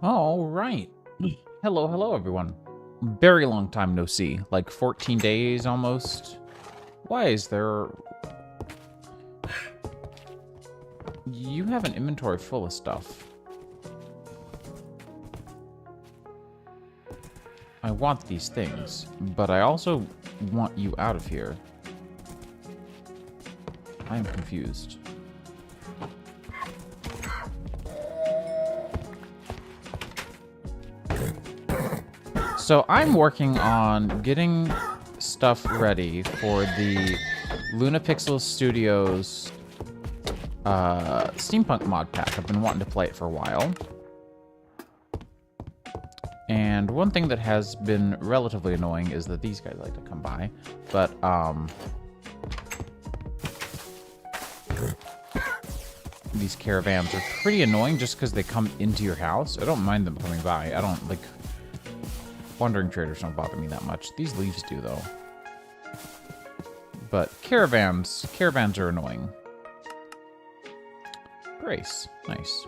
All right. Hello, hello, everyone. Very long time no see. Like 14 days almost. Why is there... You have an inventory full of stuff. I want these things, but I also want you out of here. I am confused. So I'm working on getting stuff ready for the Lunapixel Studios Steampunk mod pack. I've been wanting to play it for a while. And one thing that has been relatively annoying is that these guys like to come by. But, these caravans are pretty annoying just because they come into your house. I don't mind them coming by. I don't, like... Wandering traders don't bother me that much. These leaves do, though. But caravans are annoying. Grace. Nice.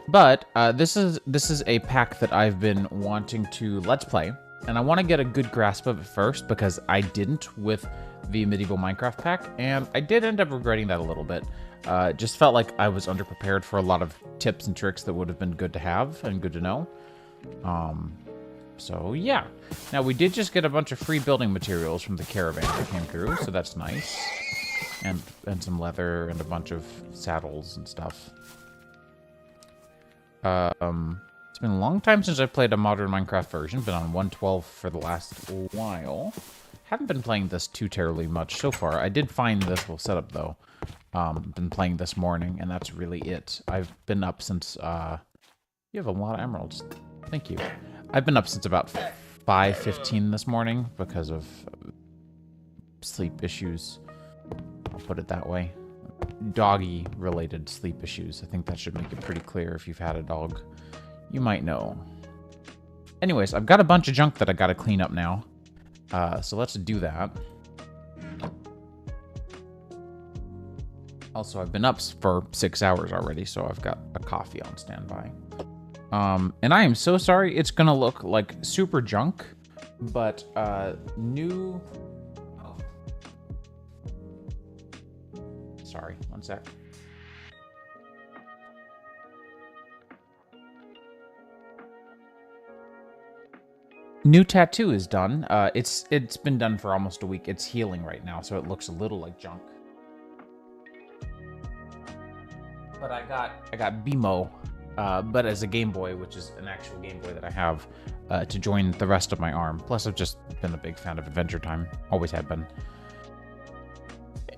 But this is a pack that I've been wanting to Let's Play. And I want to get a good grasp of it first because I didn't with the Medieval Minecraft pack. And I did end up regretting that a little bit. Just felt like I was underprepared for a lot of tips and tricks that would have been good to have and good to know. So, yeah. Now, we did just get a bunch of free building materials from the caravan that came through, so that's nice. And some leather and a bunch of saddles and stuff. It's been a long time since I've played a modern Minecraft version. Been on 1.12 for the last while. Haven't been playing this too terribly much so far. I did find this little setup, though. Been playing this morning, and that's really it. I've been up since, You have a lot of emeralds. Thank you. I've been up since about 5:15 this morning because of sleep issues. I'll put it that way. Doggy-related sleep issues. I think that should make it pretty clear if you've had a dog. You might know. Anyways, I've got a bunch of junk that I gotta clean up now. So let's do that. Also, I've been up for 6 hours already, so I've got a coffee on standby. And I am so sorry. It's gonna look like super junk, but new... Oh. Sorry, one sec. New tattoo is done. It's been done for almost a week. It's healing right now, so it looks a little like junk. But I got BMO. But as a Game Boy, which is an actual Game Boy that I have, to join the rest of my arm. Plus, I've just been a big fan of Adventure Time. Always have been.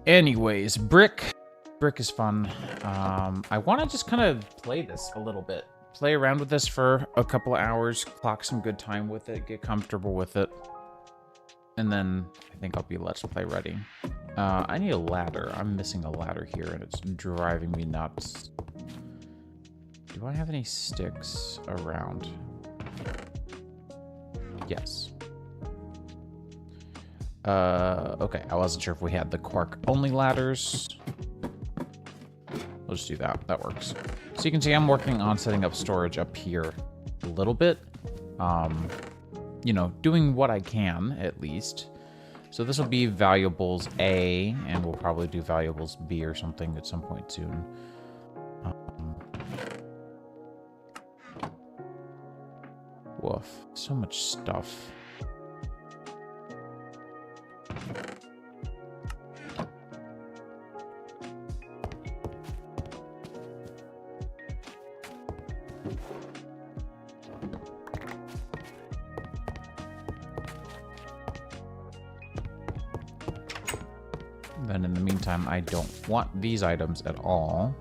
Anyways, Brick. Brick is fun. I want to just kind of play this a little bit. Play around with this for a couple of hours, clock some good time with it, get comfortable with it. And then I think I'll be Let's Play ready. I need a ladder. I'm missing a ladder here, and it's driving me nuts. Do I have any sticks around? Yes. Okay, I wasn't sure if we had the quark-only ladders. We'll just do that. That works. So you can see I'm working on setting up storage up here a little bit. You know, doing what I can, at least. So this will be valuables A, and we'll probably do valuables B or something at some point soon. Woof. So much stuff. Then in the meantime, I don't want these items at all.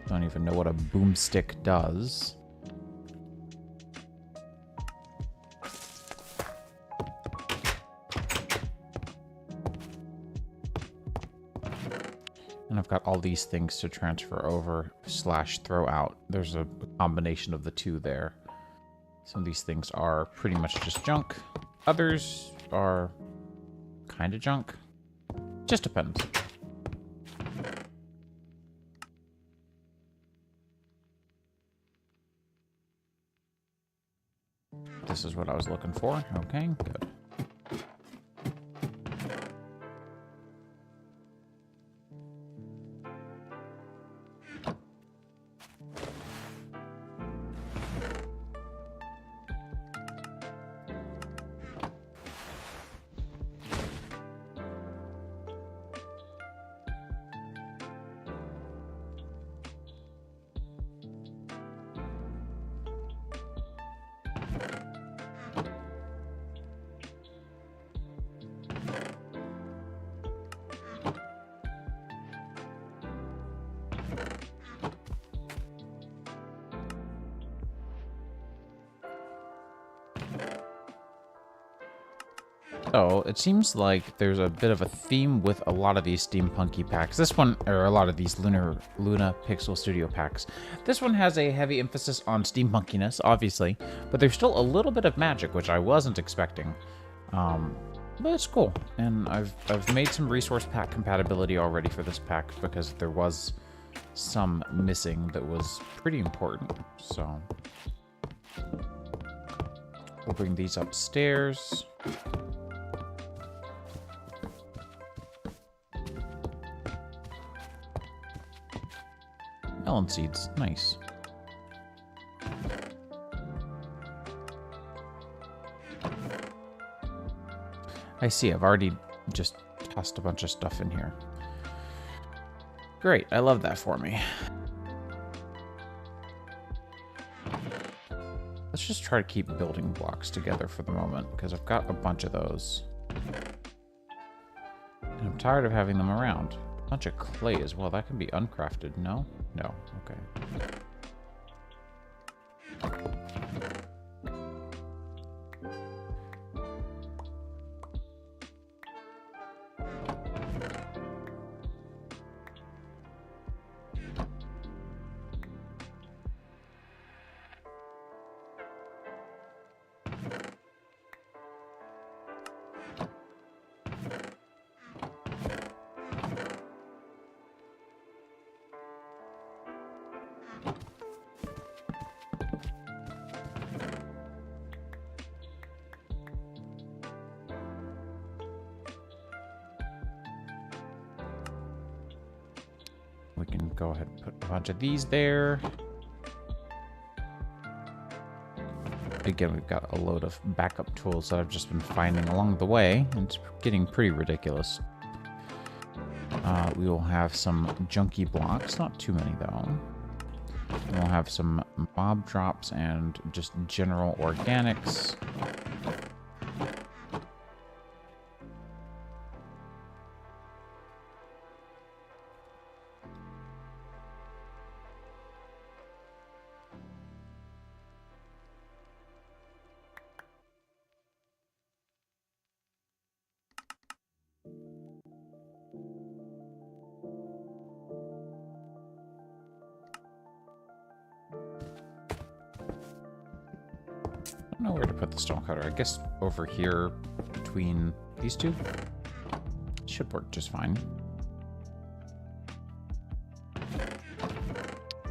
Don't even know what a boomstick does. And I've got all these things to transfer over / throw out. There's a combination of the two there. Some of these things are pretty much just junk. Others are kind of junk. Just depends. This is what I was looking for. Okay, good. So, it seems like there's a bit of a theme with a lot of these steampunky packs. This one, or a lot of these Luna Pixel Studio packs. This one has a heavy emphasis on steampunkiness, obviously, but there's still a little bit of magic, which I wasn't expecting. But it's cool, and I've made some resource pack compatibility already for this pack because there was some missing that was pretty important, so... We'll bring these upstairs. Melon seeds, nice. I see, I've already just tossed a bunch of stuff in here. Great, I love that for me. Let's just try to keep building blocks together for the moment, because I've got a bunch of those. And I'm tired of having them around. A bunch of clay as well. That can be uncrafted, no? No, okay. We can go ahead and put a bunch of these there. Again, we've got a load of backup tools that I've just been finding along the way. And it's getting pretty ridiculous. We will have some junky blocks. Not too many, though. And we'll have some mob drops and just general organics. I don't know where to put the stone cutter. I guess over here between these two. Should work just fine.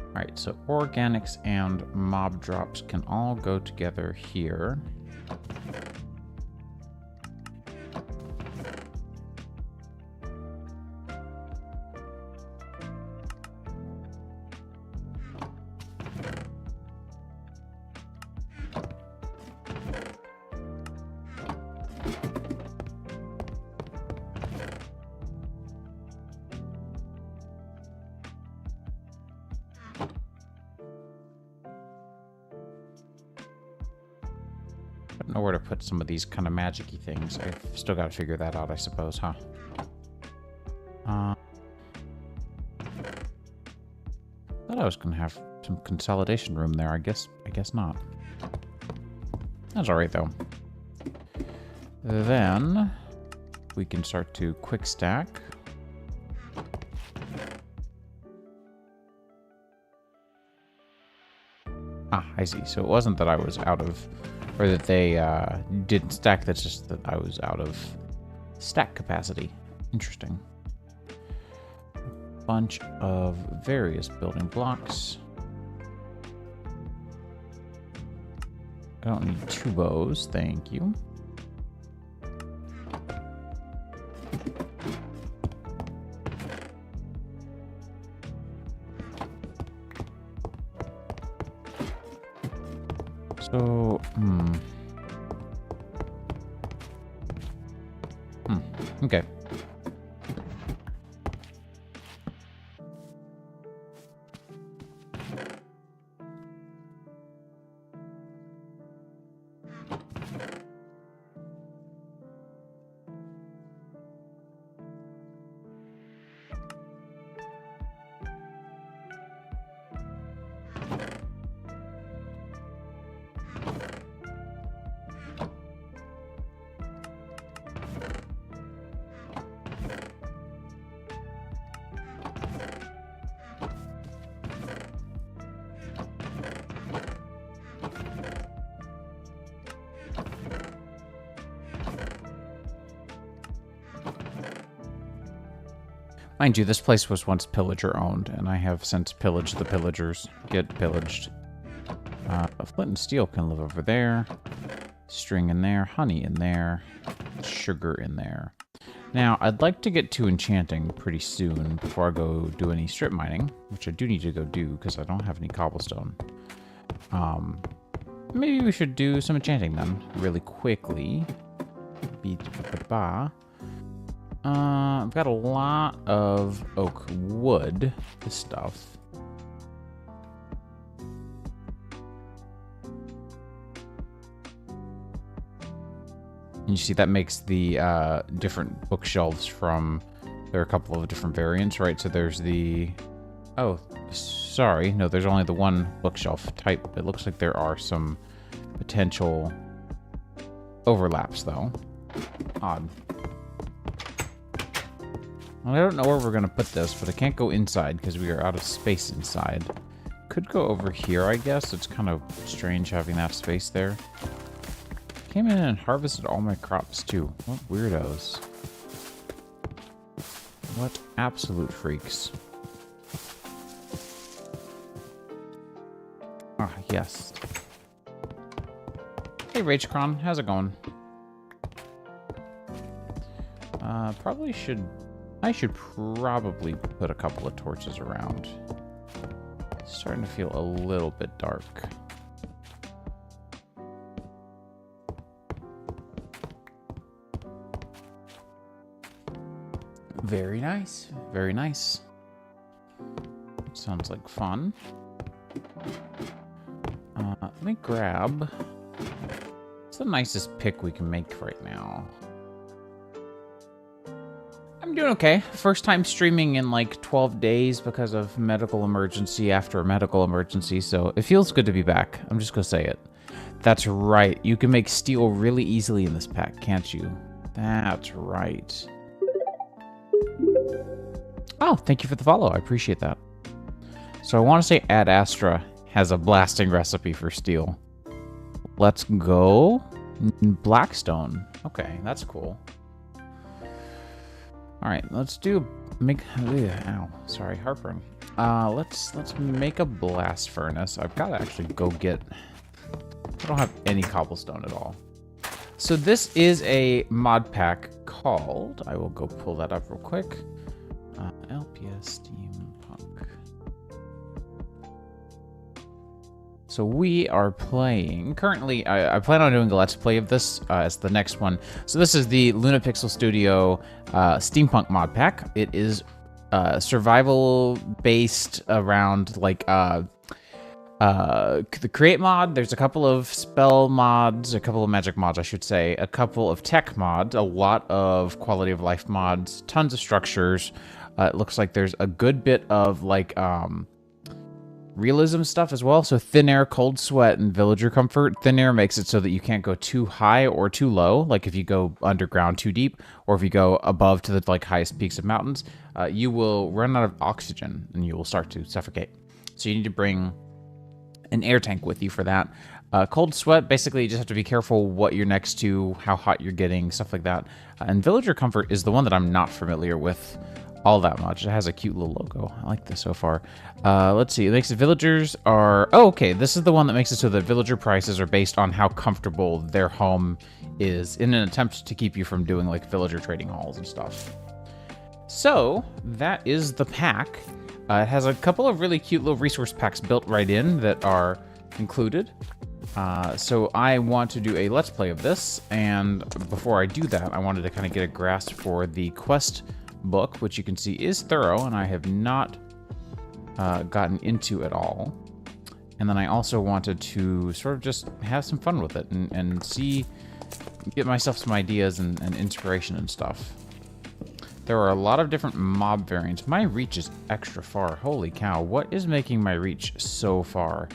Alright, so organics and mob drops can all go together here. I don't know where to put some of these kind of magic-y things. I've still got to figure that out, I suppose, huh? Thought I was going to have some consolidation room there. I guess not. That's all right, though. Then we can start to quick stack. Ah, I see. So it wasn't that I was out of... Or that they didn't stack, that's just that I was out of stack capacity. Interesting. A bunch of various building blocks. I don't need 2 bows. Thank you. So, okay. Mind you, this place was once pillager-owned, and I have since pillaged the pillagers. Get pillaged. Flint and steel can live over there. String in there. Honey in there. Sugar in there. Now, I'd like to get to enchanting pretty soon before I go do any strip mining, which I do need to go do because I don't have any cobblestone. Maybe we should do some enchanting then, really quickly. I've got a lot of oak wood, this stuff. And you see that makes the different bookshelves from, there are a couple of different variants, right? So there's the, oh, sorry, no, there's only the one bookshelf type. It looks like there are some potential overlaps though. Odd. Well, I don't know where we're going to put this, but I can't go inside because we are out of space inside. Could go over here, I guess. It's kind of strange having that space there. Came in and harvested all my crops, too. What weirdos. What absolute freaks. Ah, yes. Hey, Rachcron. How's it going? Probably should... I should probably put a couple of torches around. It's starting to feel a little bit dark. Very nice. Very nice. Sounds like fun. Let me grab... What's the nicest pick we can make right now? I'm doing okay. First time streaming in like 12 days because of medical emergency after a medical emergency, so it feels good to be back. I'm just gonna say it. That's right. You can make steel really easily in this pack, can't you? That's right. Oh, thank you for the follow. I appreciate that. So I want to say Ad Astra has a blasting recipe for steel. Let's go. Blackstone. Okay, that's cool. All right, let's ow, sorry, heartburn. Let's make a blast furnace. I've got to actually go get, I don't have any cobblestone at all. So this is a mod pack called, I will go pull that up real quick. LPS Steampunk. So we are playing, currently, I plan on doing a Let's Play of this as the next one. So this is the Lunapixel Studio Steampunk mod pack. It is survival based around like the create mod. There's a couple of spell mods, a couple of magic mods, I should say, a couple of tech mods, a lot of quality of life mods, tons of structures. It looks like there's a good bit of like realism stuff as well. So thin air, cold sweat, and villager comfort. Thin air makes it so that you can't go too high or too low, like if you go underground too deep, or if you go above to the like highest peaks of mountains, you will run out of oxygen and you will start to suffocate. So you need to bring an air tank with you for that. Cold sweat, basically you just have to be careful what you're next to, how hot you're getting, stuff like that. And villager comfort is the one that I'm not familiar with. all that much. It has a cute little logo. I like this so far. Let's see. It makes the villagers are... Oh, okay. This is the one that makes it so that villager prices are based on how comfortable their home is in an attempt to keep you from doing like villager trading halls and stuff. So that is the pack. It has a couple of really cute little resource packs built right in that are included. So I want to do a let's play of this, and before I do that, I wanted to kind of get a grasp for the quest book, which you can see is thorough, and I have not gotten into at all. And then I also wanted to sort of just have some fun with it and see, get myself some ideas and inspiration and stuff. There are a lot of different mob variants. My reach is extra far. Holy cow, what is making my reach so far?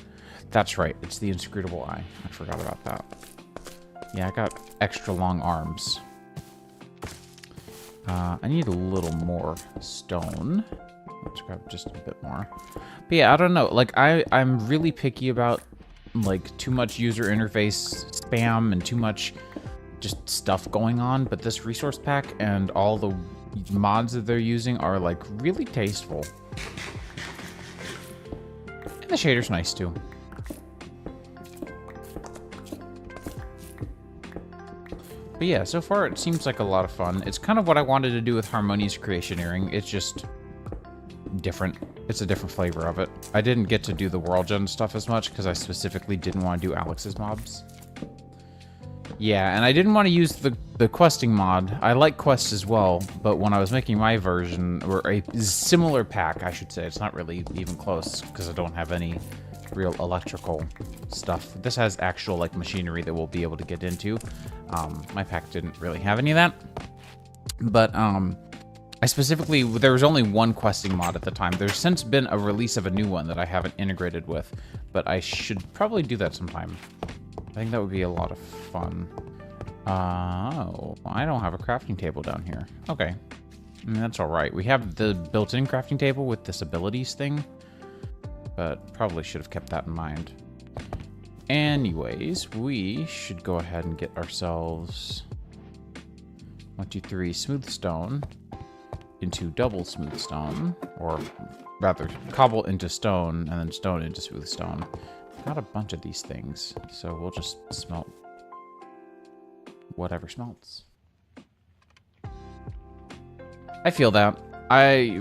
That's right, it's the inscrutable eye. I forgot about that. Yeah, I got extra long arms. I need a little more stone. Let's grab just a bit more. But yeah, I don't know. Like, I'm really picky about, like, too much user interface spam and too much just stuff going on. But this resource pack and all the mods that they're using are, like, really tasteful. And the shader's nice, too. But yeah, so far it seems like a lot of fun. It's kind of what I wanted to do with Harmonious Creationeering. It's just different. It's a different flavor of it. I didn't get to do the World Gen stuff as much because I specifically didn't want to do Alex's mobs. Yeah, and I didn't want to use the questing mod. I like quests as well, but when I was making my version, or a similar pack, I should say, it's not really even close because I don't have any real electrical stuff. This has actual like machinery that we'll be able to get into. My pack didn't really have any of that, but I specifically, there was only one questing mod at the time. There's since been a release of a new one that I haven't integrated with, but I should probably do that sometime. I think that would be a lot of fun. Oh, I don't have a crafting table down here. Okay, I mean, that's all right. We have the built-in crafting table with this abilities thing, but probably should have kept that in mind. Anyways, we should go ahead and get ourselves 1, 2, 3 smooth stone into double smooth stone, or rather cobble into stone and then stone into smooth stone. Got a bunch of these things, so we'll just smelt whatever smelts. I feel that.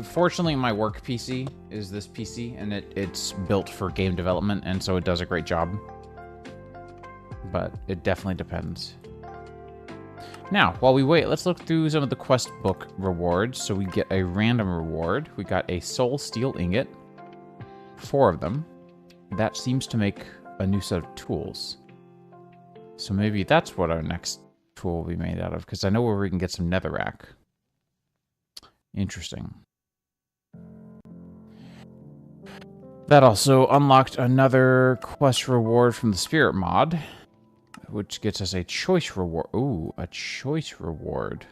Fortunately, my work PC is this PC, and it's built for game development, and so it does a great job. But it definitely depends. Now, while we wait, let's look through some of the quest book rewards. So we get a random reward. We got a soul steel ingot, 4 of them. That seems to make a new set of tools. So maybe that's what our next tool will be made out of, because I know where we can get some netherrack. Interesting. That also unlocked another quest reward from the spirit mod, which gets us a choice reward. Ooh, a choice reward.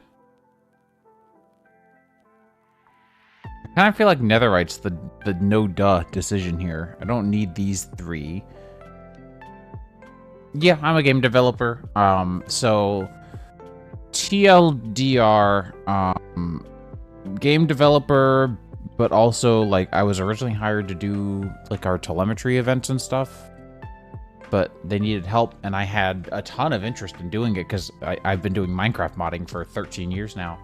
I kind of feel like netherite's the no-duh decision here. I don't need these 3. Yeah, I'm a game developer. So TLDR, game developer, but also like I was originally hired to do like our telemetry events and stuff, but they needed help, and I had a ton of interest in doing it because I've been doing Minecraft modding for 13 years now,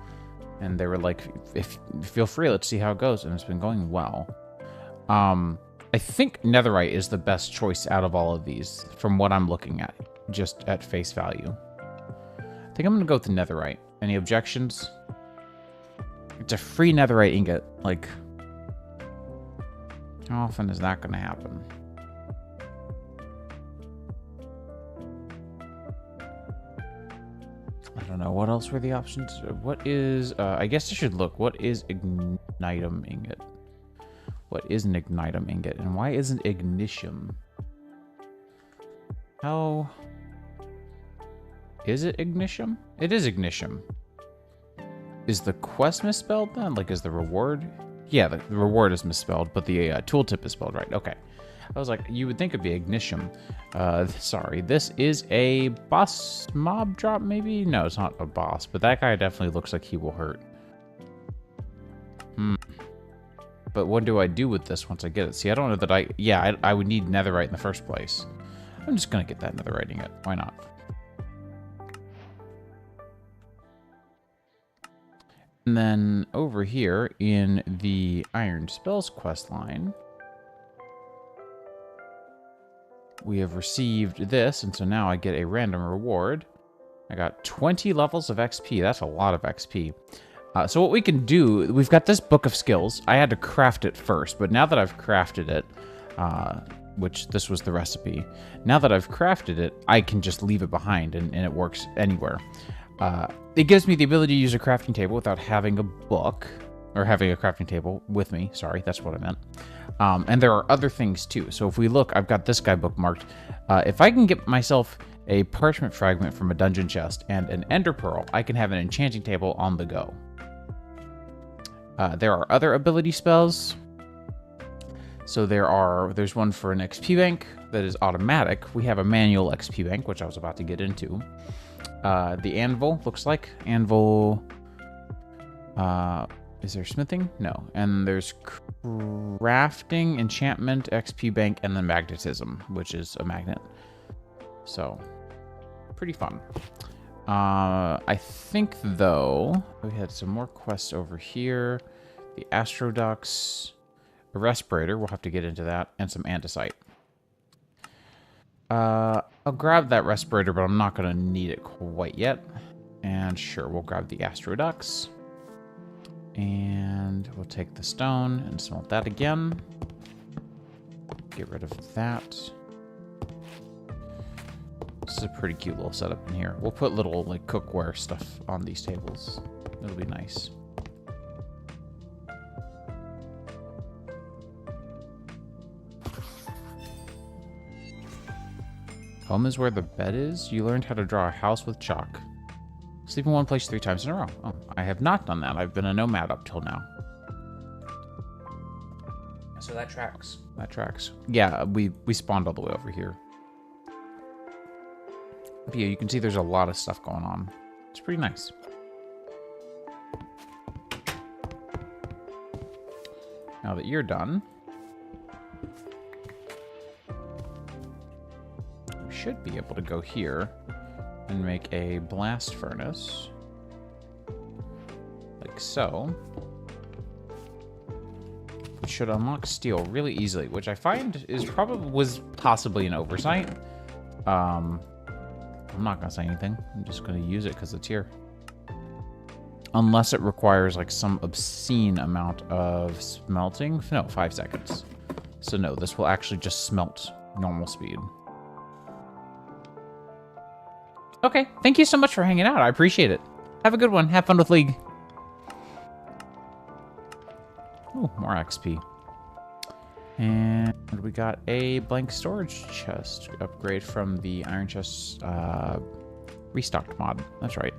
and they were like, "If feel free, let's see how it goes," and it's been going well. I think netherite is the best choice out of all of these from what I'm looking at, just at face value. I think I'm gonna go with the netherite. Any objections? It's a free netherite ingot. Like, how often is that gonna happen? I don't know. What else were the options? What is, I guess I should look. What is ignitum ingot? What is an ignitum ingot? And why isn't ignitium? How... Is it ignitium? It is ignitium. Is the quest misspelled then? Like, is the reward? Yeah, the reward is misspelled, but the tooltip is spelled right. Okay. I was like, you would think it'd be ignitium. Sorry, this is a boss mob drop, maybe? No, it's not a boss, but that guy definitely looks like he will hurt. But what do I do with this once I get it? See, I don't know that I would need netherite in the first place. I'm just going to get that netherite ingot. Why not? And then over here in the Iron Spells quest line, we have received this, and so now I get a random reward. I got 20 levels of XP. That's a lot of XP. So what we can do, we've got this book of skills. I had to craft it first, but now that I've crafted it, which this was the recipe, now that I've crafted it, I can just leave it behind and it works anywhere. It gives me the ability to use a crafting table without having a book, or having a crafting table with me. Sorry, that's what I meant. And there are other things too. So if we look, I've got this guy bookmarked. If I can get myself a parchment fragment from a dungeon chest and an ender pearl, I can have an enchanting table on the go. There are other ability spells. So there's one for an XP bank that is automatic. We have a manual XP bank, which I was about to get into. The anvil, looks like. Anvil, is there smithing? No. And there's crafting, enchantment, XP bank, and then magnetism, which is a magnet. So, pretty fun. I think, though, we had some more quests over here. The Astroducts, a respirator, we'll have to get into that, and some andesite. I'll grab that respirator, but I'm not going to need it quite yet. And sure, we'll grab the Astroducts. And we'll take the stone and smelt that again. Get rid of that. This is a pretty cute little setup in here. We'll put little like cookware stuff on these tables. It'll be nice. Home is where the bed is. You learned how to draw a house with chalk. Sleep in one place 3 times in a row. Oh, I have not done that. I've been a nomad up till now. So that tracks. That tracks. Yeah, we spawned all the way over here. But yeah, you can see there's a lot of stuff going on. It's pretty nice. Now that you're done, we should be able to go here and make a blast furnace. Like so. Which should unlock steel really easily, which I find was possibly an oversight. I'm not gonna say anything. I'm just gonna use it because it's here. Unless it requires like some obscene amount of smelting. No, 5 seconds. So no, this will actually just smelt normal speed. Okay, thank you so much for hanging out. I appreciate it. Have a good one. Have fun with League. Oh, more XP. And we got a blank storage chest upgrade from the Iron Chest restocked mod. That's right.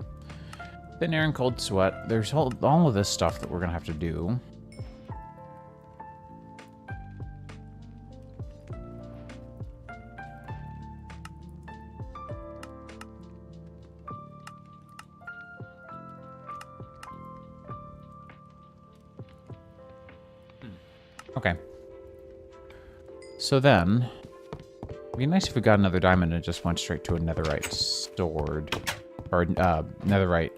Thin air and cold sweat. There's all of this stuff that we're going to have to do. Okay. So then, it'd be nice if we got another diamond and it just went straight to a netherite sword. Or, netherite,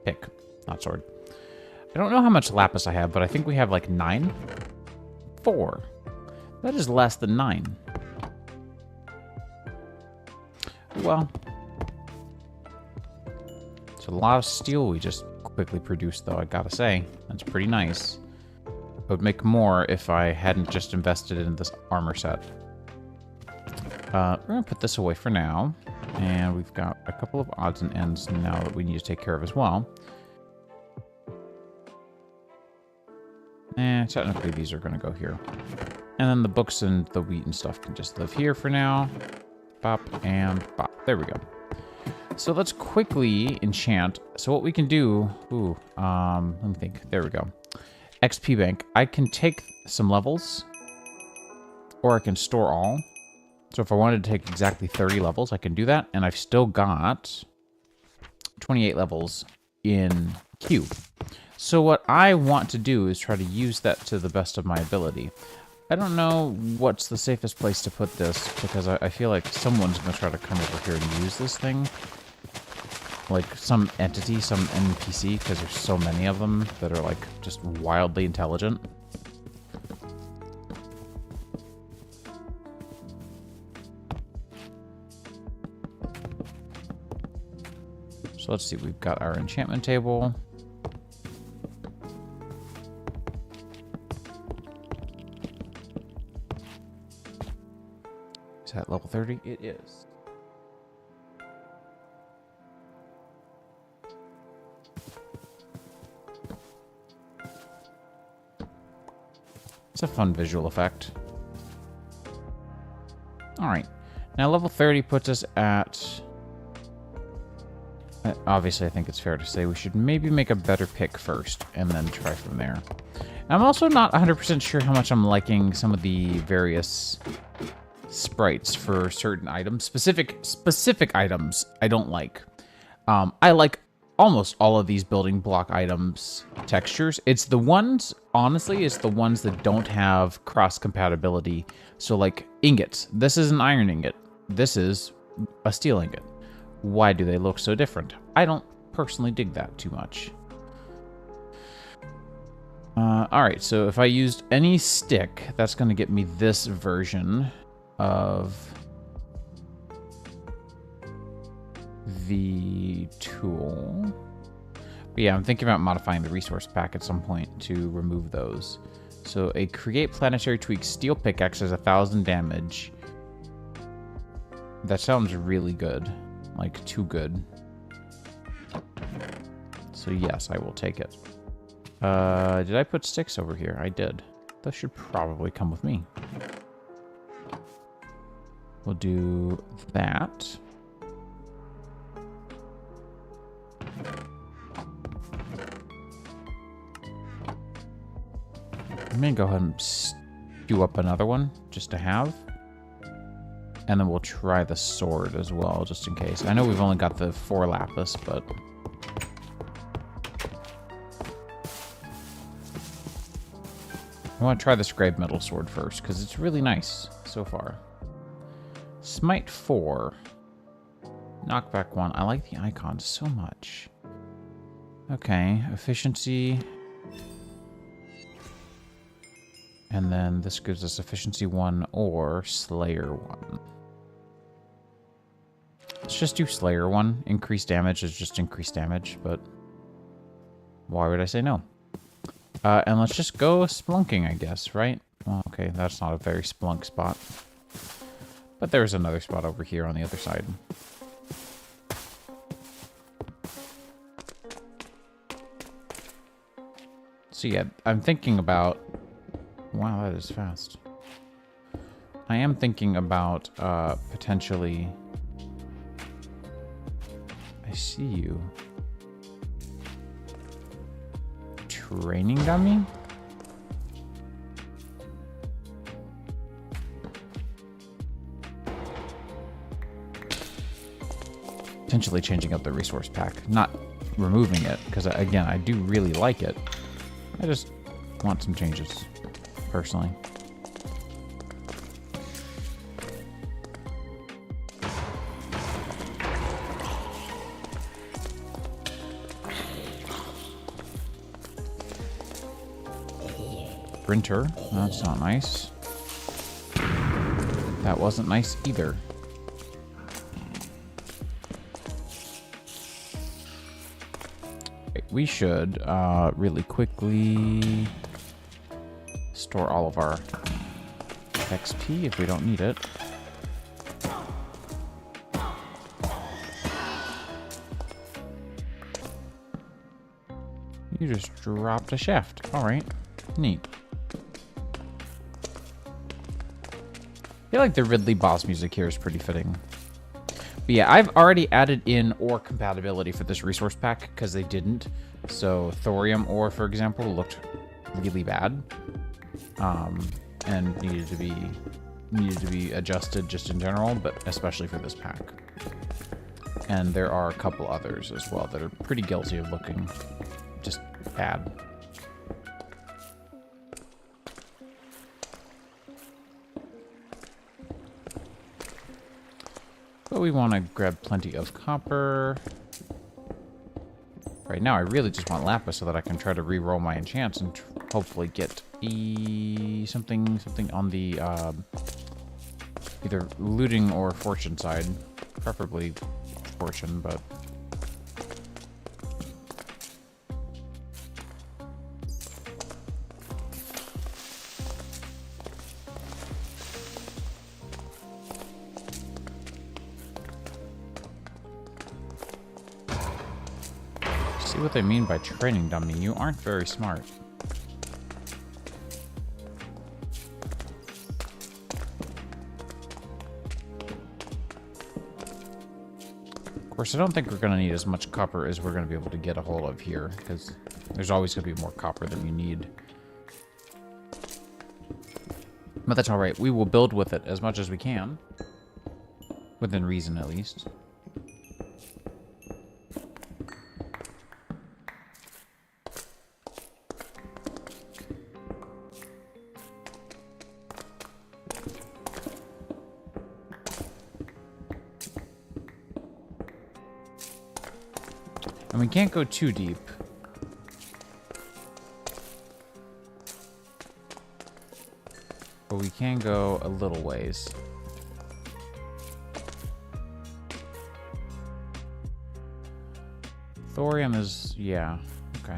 pick. Not sword. I don't know how much lapis I have, but I think we have like 9? 4. That is less than 9. Well. It's a lot of steel we just quickly produced, though, I gotta say. That's pretty nice. I would make more if I hadn't just invested in this armor set. We're going to put this away for now. And we've got a couple of odds and ends now that we need to take care of as well. Technically these are going to go here. And then the books and the wheat and stuff can just live here for now. Bop and bop. There we go. So let's quickly enchant. So what we can do... Ooh, let me think. There we go. XP bank. I can take some levels. Or I can store all. So if I wanted to take exactly 30 levels, I can do that. And I've still got 28 levels in queue. So what I want to do is try to use that to the best of my ability. I don't know what's the safest place to put this, because I feel like someone's going to try to come over here and use this thing. Like some entity, some NPC, because there's so many of them that are like just wildly intelligent. So let's see, we've got our enchantment table. Is that level 30? It is. It's a fun visual effect. Alright. Now level 30 puts us at... Obviously, I think it's fair to say we should maybe make a better pick first, and then try from there. I'm also not 100% sure how much I'm liking some of the various sprites for certain items. Specific items I don't like. I like almost all of these building block items textures. It's the ones, honestly, it's the ones that don't have cross-compatibility. So like ingots. This is an iron ingot. This is a steel ingot. Why do they look so different? I don't personally dig that too much. Alright, so if I used any stick, that's going to get me this version of the tool. But yeah, I'm thinking about modifying the resource pack at some point to remove those. So a create planetary tweak steel pickaxe has 1,000 damage. That sounds really good. Like, too good. So yes, I will take it. Did I put sticks over here? I did. Those should probably come with me. We'll do that. I'm gonna go ahead and stew up another one, just to have. And then we'll try the sword as well, just in case. I know we've only got the 4 lapis, but... I want to try this grave metal sword first, because it's really nice so far. Smite 4. Knockback 1. I like the icons so much. Okay, efficiency. And then this gives us efficiency 1 or Slayer 1. Let's just do Slayer 1. Increased damage is just increased damage, but why would I say no? And let's just go splunking, I guess, right? Well, okay, that's not a very splunk spot. But there's another spot over here on the other side. So yeah, I'm thinking about... Wow, that is fast. I am thinking about potentially... I see you. Training dummy? Potentially changing up the resource pack. Not removing it, because again, I do really like it. I just want some changes, personally. Printer. That's not nice. That wasn't nice either. Okay, we should really quickly store all of our XP if we don't need it. You just dropped a shaft. All right. Neat. I feel like the Ridley boss music here is pretty fitting. But yeah, I've already added in ore compatibility for this resource pack because they didn't. So thorium ore, for example, looked really bad. And needed to be adjusted just in general, but especially for this pack. And there are a couple others as well that are pretty guilty of looking just bad. But we want to grab plenty of copper. Right now, I really just want lapis so that I can try to re-roll my enchants and hopefully get something on the either looting or fortune side. Preferably fortune, but... See what they mean by training dummy. You aren't very smart. Of course, I don't think we're going to need as much copper as we're going to be able to get a hold of here, because there's always going to be more copper than we need. But that's alright. We will build with it as much as we can. Within reason, at least. And we can't go too deep. But we can go a little ways. Thorium is... yeah, okay.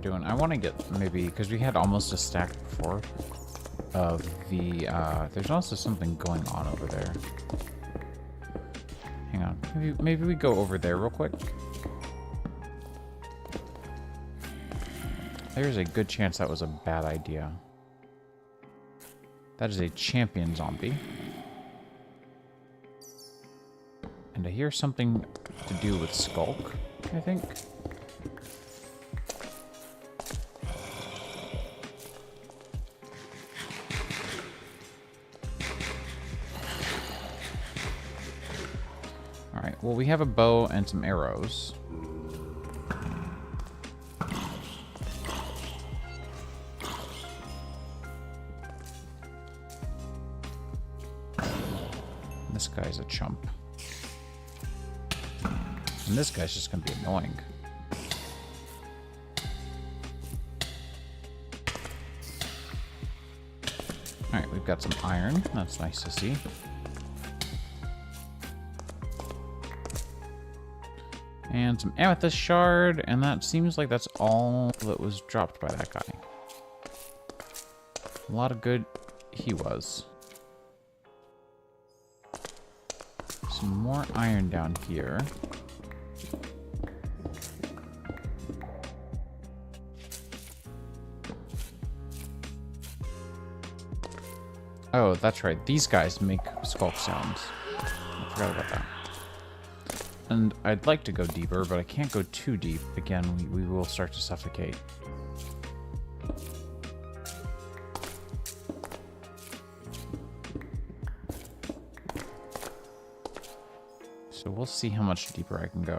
Doing? I want to get maybe, because we had almost a stack before of the, there's also something going on over there. Hang on. Maybe we go over there real quick. There's a good chance that was a bad idea. That is a champion zombie. And I hear something to do with Skulk, I think. Well, we have a bow and some arrows. This guy's a chump. And this guy's just gonna be annoying. Alright, we've got some iron. That's nice to see. And some amethyst shard, and that seems like that's all that was dropped by that guy. A lot of good he was. Some more iron down here. Oh, that's right. These guys make skulk sounds. I forgot about that. And I'd like to go deeper, but I can't go too deep. Again, we will start to suffocate. So we'll see how much deeper I can go.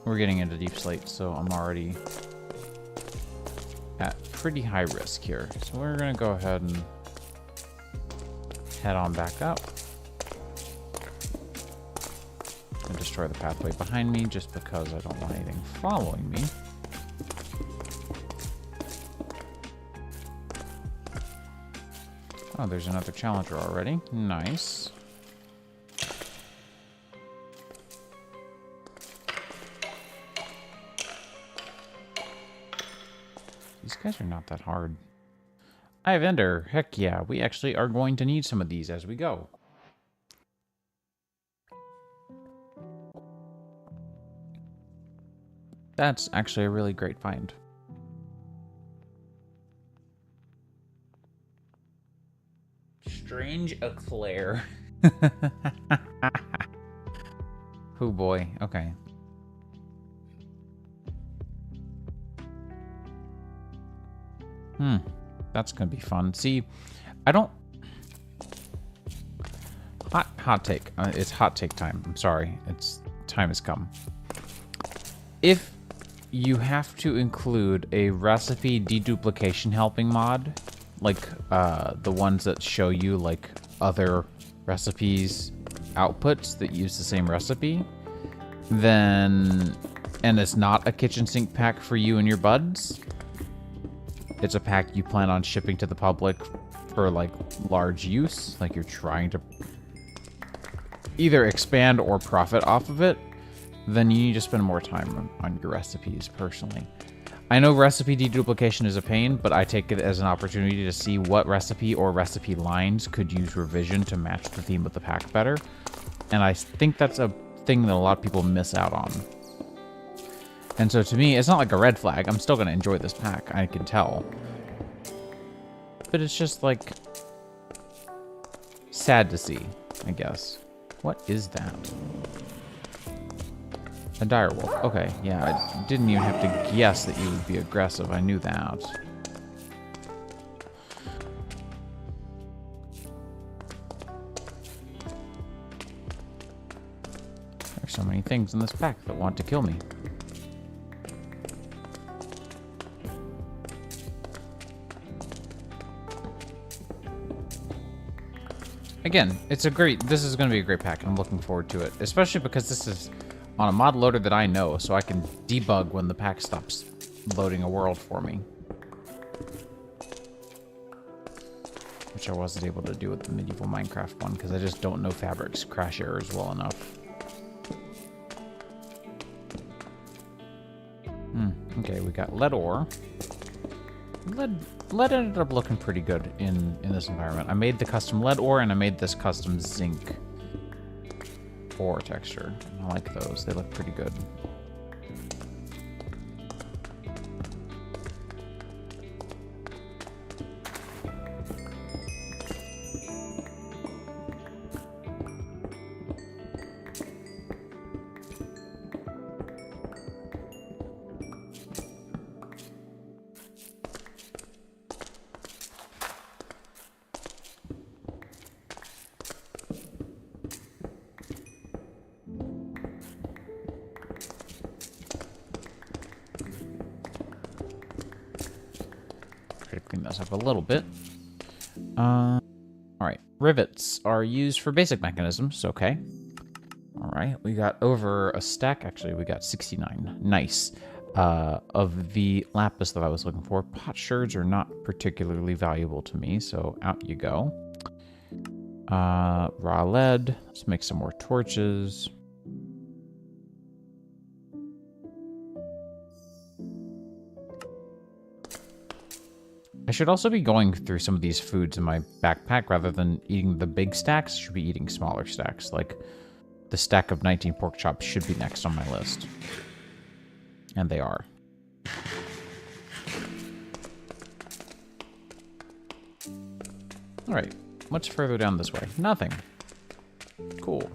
We're getting into deep slate, so I'm already at pretty high risk here. So we're going to go ahead and head on back up. And destroy the pathway behind me just because I don't want anything following me. Oh, there's another challenger already. Nice. These guys are not that hard. Hi, vendor. Heck yeah, we actually are going to need some of these as we go. That's actually a really great find. Strange eclair. Oh boy, okay. That's gonna be fun. See, I don't... Hot take. It's hot take time. I'm sorry. Time has come. If you have to include a recipe deduplication helping mod, like the ones that show you like other recipes outputs that use the same recipe, then, and it's not a kitchen sink pack for you and your buds, it's a pack you plan on shipping to the public for like large use, like you're trying to either expand or profit off of it, then you need to spend more time on your recipes personally. I know recipe deduplication is a pain, but I take it as an opportunity to see what recipe or recipe lines could use revision to match the theme of the pack better. And I think that's a thing that a lot of people miss out on. And so to me, it's not like a red flag. I'm still going to enjoy this pack, I can tell. But it's just like sad to see, I guess. What is that? A direwolf. Okay, yeah, I didn't even have to guess that you would be aggressive. I knew that. There's so many things in this pack that want to kill me. Again, this is going to be a great pack, and I'm looking forward to it. Especially because this is on a mod loader that I know, so I can debug when the pack stops loading a world for me. Which I wasn't able to do with the medieval Minecraft one, because I just don't know Fabric's crash errors well enough. Okay, we got lead ore. Lead ended up looking pretty good in this environment. I made the custom lead ore, and I made this custom zinc ore texture. I like those. They look pretty good. Clean this up a little bit. All right, rivets are used for basic mechanisms. Okay. All right, we got over a stack. Actually, we got 69. Nice. Of the lapis that I was looking for, potsherds are not particularly valuable to me, so out you go. Raw lead. Let's make some more torches. I should also be going through some of these foods in my backpack rather than eating the big stacks. I should be eating smaller stacks. Like the stack of 19 pork chops should be next on my list. And they are. All right. What's further down this way? Nothing. Cool.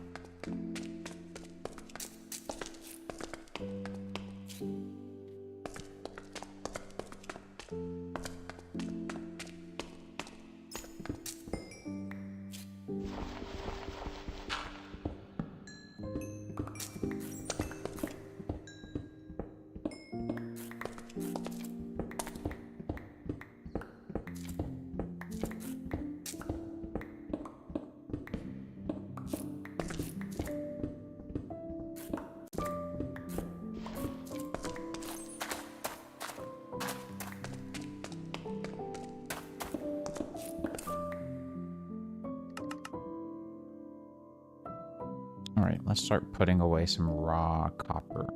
All right, let's start putting away some raw copper.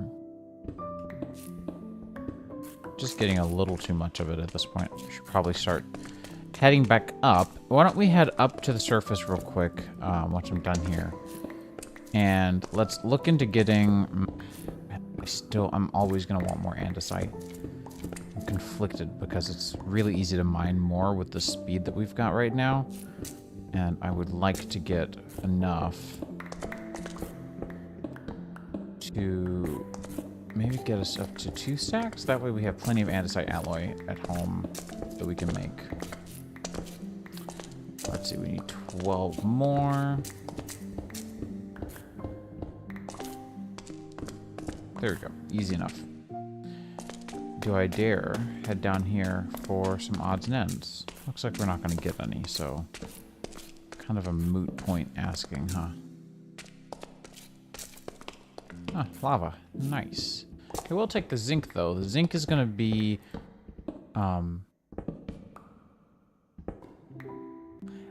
Just getting a little too much of it at this point. We should probably start heading back up. Why don't we head up to the surface real quick once I'm done here. And let's look into getting... I'm always going to want more andesite. I'm conflicted because it's really easy to mine more with the speed that we've got right now. And I would like to get enough to maybe get us up to 2 stacks. That way we have plenty of andesite alloy at home that we can make. Let's see, we need 12 more. There we go. Easy enough. Do I dare head down here for some odds and ends? Looks like we're not going to get any, so... Kind of a moot point asking, huh? Ah, lava. Nice. Okay, we'll take the zinc, though. The zinc is going to be...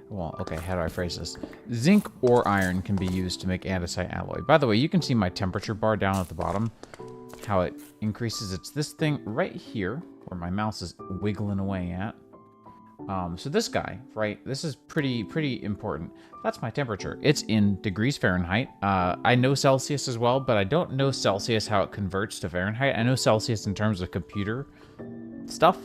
Well, okay, how do I phrase this? Zinc or iron can be used to make andesite alloy. By the way, you can see my temperature bar down at the bottom. How it increases. It's this thing right here, where my mouse is wiggling away at. So this guy, right? This is pretty important. That's my temperature. It's in degrees Fahrenheit. I know Celsius as well, but I don't know Celsius how it converts to Fahrenheit. I know Celsius in terms of computer stuff.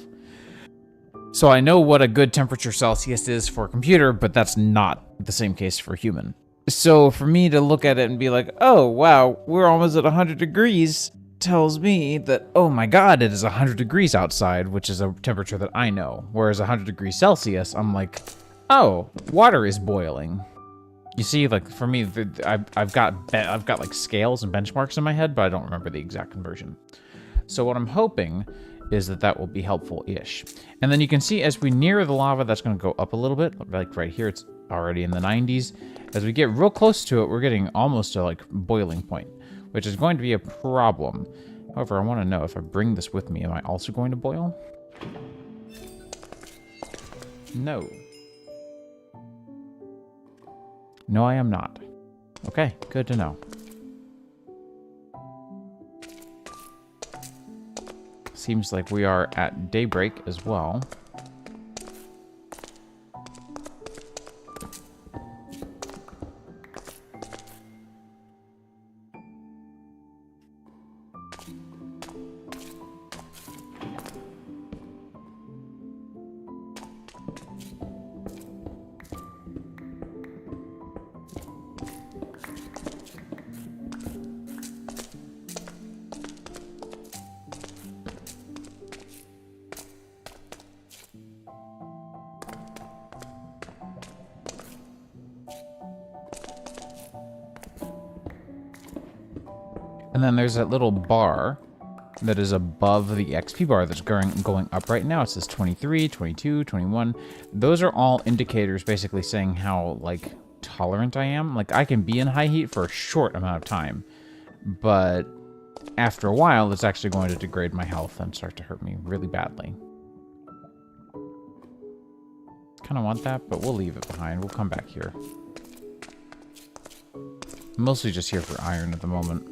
So I know what a good temperature Celsius is for a computer, but that's not the same case for human. So for me to look at it and be like, oh, wow, we're almost at 100 degrees, tells me that, oh my god, it is 100 degrees outside, which is a temperature that I know. Whereas 100 degrees Celsius, I'm like, oh, water is boiling. You see, like, for me, I've got like scales and benchmarks in my head, but I don't remember the exact conversion. So what I'm hoping is that will be helpful-ish. And then you can see as we near the lava, that's going to go up a little bit. Like right here, it's already in the 90s. As we get real close to it, we're getting almost to like boiling point, which is going to be a problem. However, I want to know if I bring this with me, am I also going to boil? No. No, I am not. Okay, good to know. Seems like we are at daybreak as well. And then there's that little bar that is above the XP bar that's going up right now. It says 23, 22, 21. Those are all indicators basically saying how, like, tolerant I am. Like, I can be in high heat for a short amount of time, but after a while, it's actually going to degrade my health and start to hurt me really badly. Kind of want that, but we'll leave it behind. We'll come back here. I'm mostly just here for iron at the moment.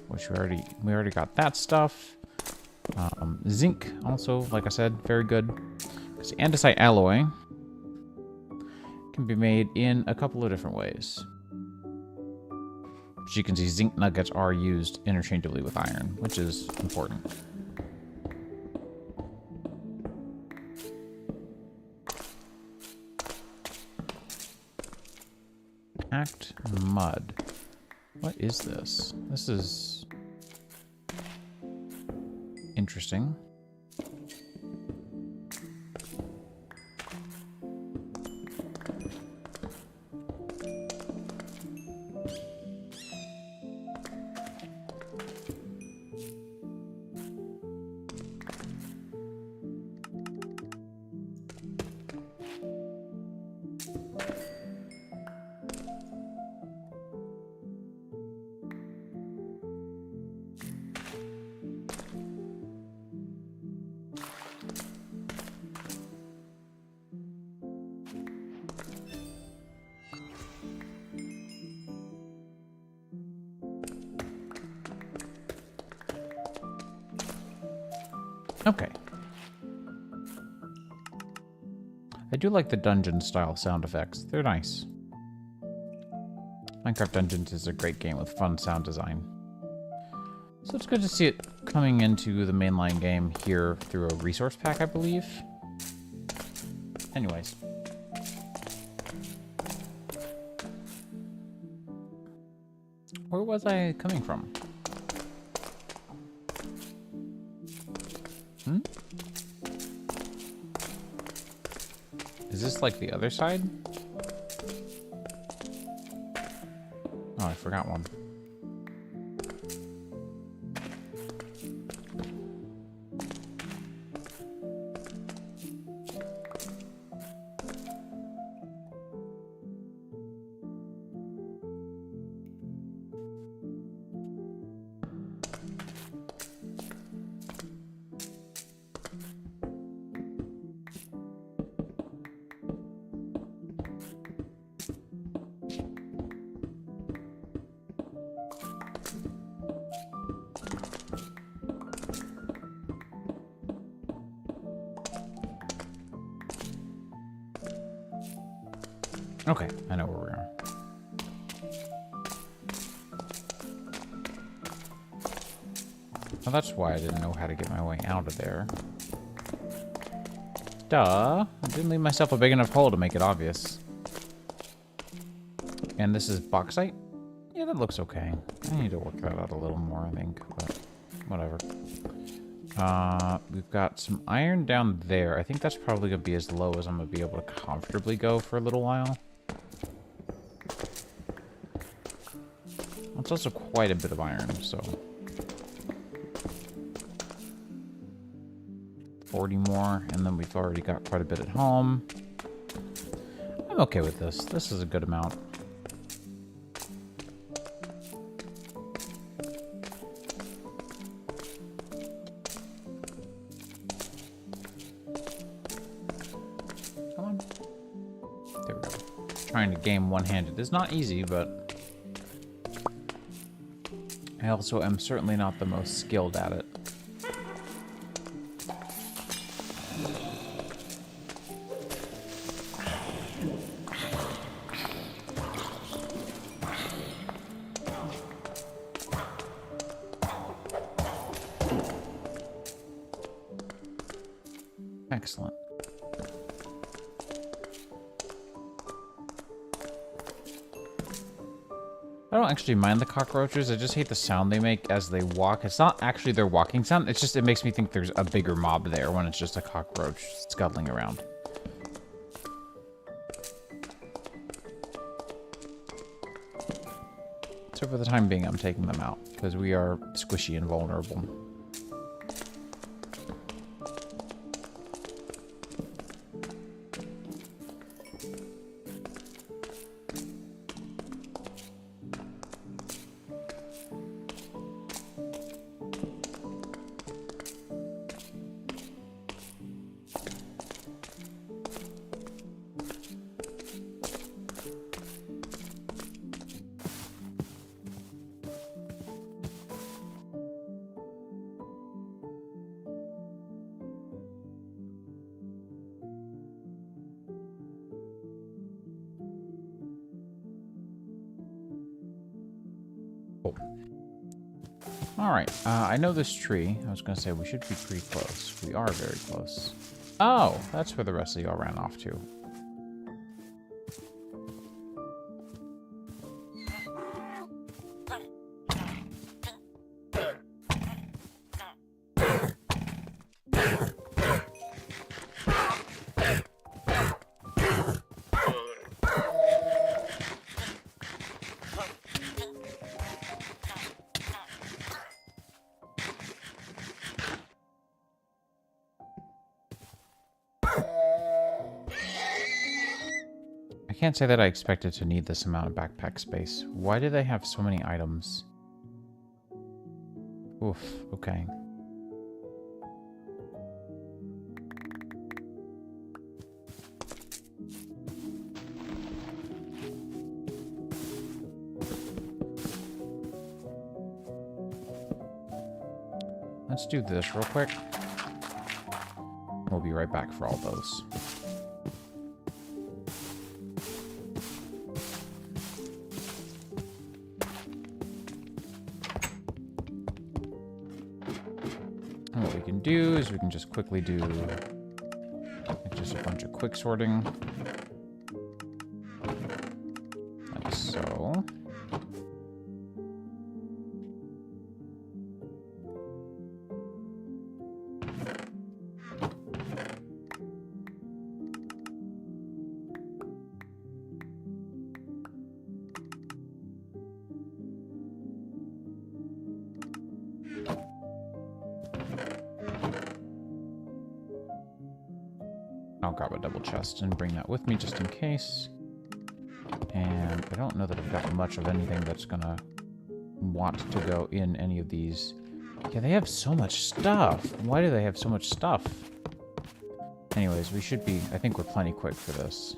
Which we already got that stuff. Zinc also, like I said, very good. Because andesite alloy can be made in a couple of different ways. As you can see, zinc nuggets are used interchangeably with iron, which is important. Packed mud. What is this? This is interesting. Okay. I do like the dungeon-style sound effects. They're nice. Minecraft Dungeons is a great game with fun sound design. So it's good to see it coming into the mainline game here through a resource pack, I believe. Anyways. Where was I coming from? Hmm? Is this like the other side? Oh, I forgot one. Okay, I know where we are. Well, that's why I didn't know how to get my way out of there. Duh. I didn't leave myself a big enough hole to make it obvious. And this is bauxite? Yeah, that looks okay. I need to work that out a little more, I think, but whatever. We've got some iron down there. I think that's probably going to be as low as I'm going to be able to comfortably go for a little while. It's also quite a bit of iron, so... 40 more, and then we've already got quite a bit at home. I'm okay with this. This is a good amount. Come on. There we go. Trying to game one-handed is not easy, but... I also am certainly not the most skilled at it. Excellent. I don't actually mind the cockroaches. I just hate the sound they make as they walk. It's not actually their walking sound. It's just, it makes me think there's a bigger mob there when it's just a cockroach scuttling around. So for the time being, I'm taking them out because we are squishy and vulnerable. Alright, I know this tree. I was going to say we should be pretty close. We are very close. Oh, that's where the rest of y'all ran off to. I can't say that I expected to need this amount of backpack space. Why do they have so many items? Oof, okay. Let's do this real quick. We'll be right back for all those. And what we can do is we can just quickly do just a bunch of quick sorting. Like so. I'll grab a double chest and bring that with me just in case. And I don't know that I've got much of anything that's gonna want to go in any of these. Yeah, they have so much stuff. Why do they have so much stuff? Anyways, we should be... I think we're plenty quick for this.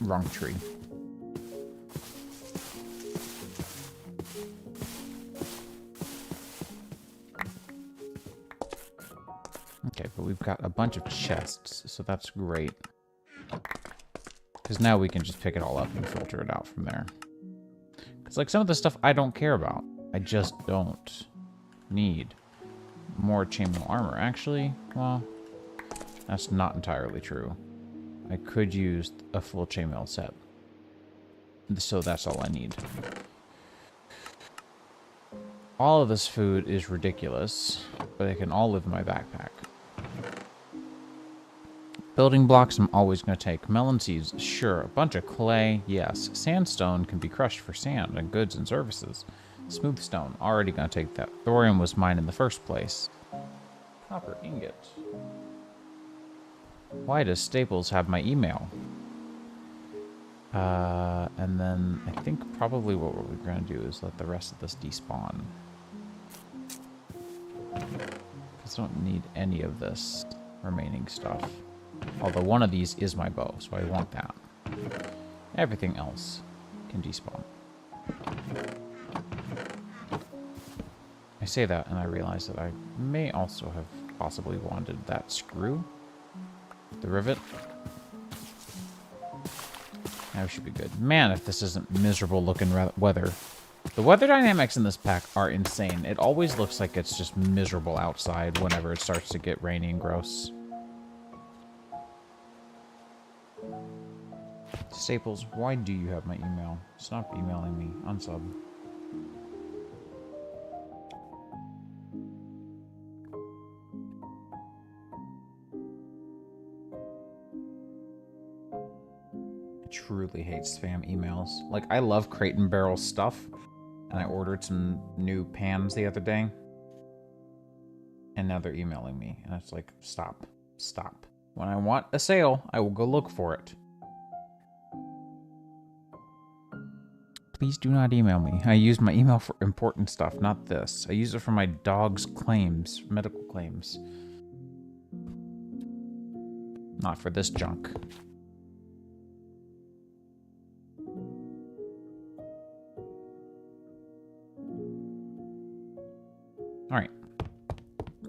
Wrong tree. Okay, but we've got a bunch of chests, so that's great. Because now we can just pick it all up and filter it out from there. Because, like, some of the stuff I don't care about. I just don't need more chainmail armor. Actually, well, that's not entirely true. I could use a full chainmail set. So that's all I need. All of this food is ridiculous, but it can all live in my backpack. Building blocks I'm always going to take. Melon seeds, sure. A bunch of clay, yes. Sandstone can be crushed for sand and goods and services. Smooth stone, already going to take that. Thorium was mine in the first place. Copper ingot. Why does Staples have my email? And then I think probably what we're going to do is let the rest of this despawn. Because I don't need any of this remaining stuff. Although one of these is my bow, so I want that. Everything else can despawn. I say that and I realize that I may also have possibly wanted that screw. The rivet. Now we should be good. Man, if this isn't miserable looking weather. The weather dynamics in this pack are insane. It always looks like it's just miserable outside whenever it starts to get rainy and gross. Staples, why do you have my email? Stop emailing me. Unsub. I truly hate spam emails. Like, I love Crate and Barrel stuff, and I ordered some new pans the other day, and now they're emailing me, and it's like, stop. Stop. When I want a sale, I will go look for it. Please do not email me. I use my email for important stuff, not this. I use it for my dog's claims, medical claims. Not for this junk. Alright.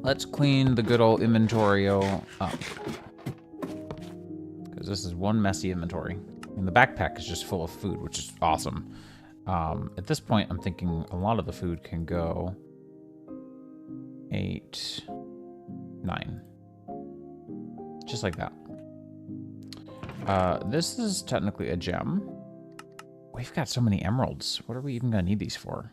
Let's clean the good old inventory-o up. Because this is one messy inventory. And the backpack is just full of food, which is awesome. At this point, I'm thinking a lot of the food can go 8, 9. Just like that. This is technically a gem. We've got so many emeralds. What are we even going to need these for?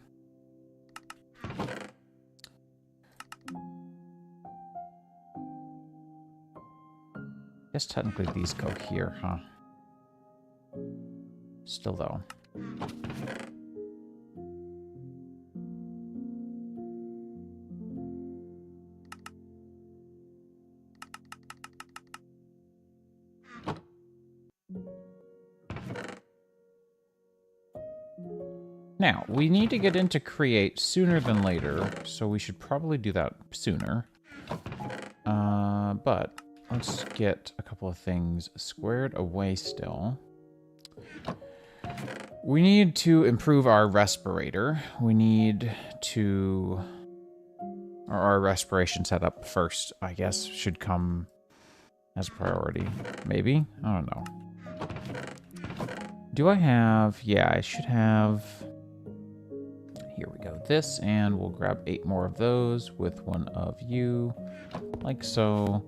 I guess technically these go here, huh? Still though. Now, we need to get into create sooner than later, so we should probably do that sooner. But let's get a couple of things squared away still. We need to improve our respirator. We need to Or our respiration setup first, I guess, should come as a priority. Maybe? I don't know. Do I have... Yeah, I should have... Here we go. This, and we'll grab 8 more of those with one of you, like so,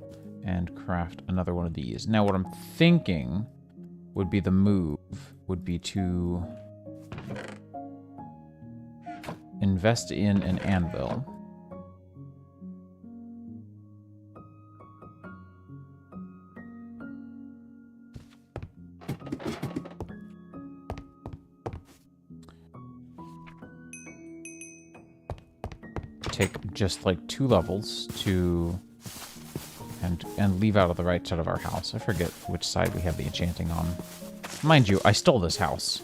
and craft another one of these. Now, what I'm thinking would be the move, would be to invest in an anvil. Take just like 2 levels to and leave out of the right side of our house. I forget which side we have the enchanting on. Mind you, I stole this house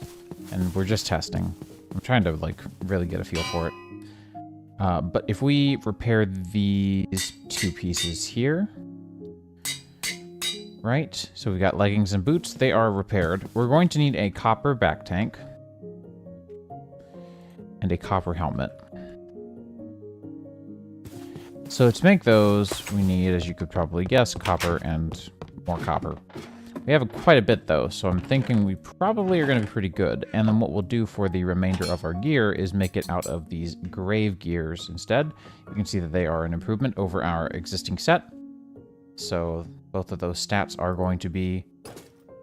and we're just testing. I'm trying to like really get a feel for it. But if we repair these 2 pieces here, right? So we got leggings and boots. They are repaired. We're going to need a copper back tank and a copper helmet. So to make those, we need, as you could probably guess, copper and more copper. We have quite a bit, though, so I'm thinking we probably are going to be pretty good. And then what we'll do for the remainder of our gear is make it out of these grave gears instead. You can see that they are an improvement over our existing set. So both of those stats are going to be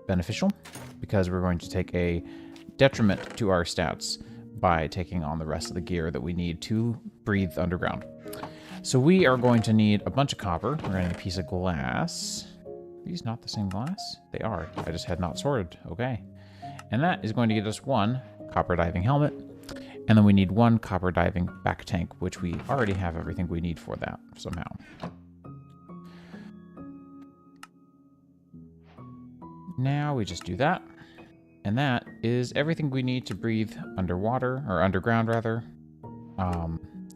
beneficial because we're going to take a detriment to our stats by taking on the rest of the gear that we need to breathe underground. So we are going to need a bunch of copper. We're going to need a piece of glass. Are these not the same glass? They are. I just had not sorted. Okay. And that is going to get us 1 copper diving helmet. And then we need 1 copper diving back tank, which we already have everything we need for that somehow. Now we just do that. And that is everything we need to breathe underwater, or underground rather.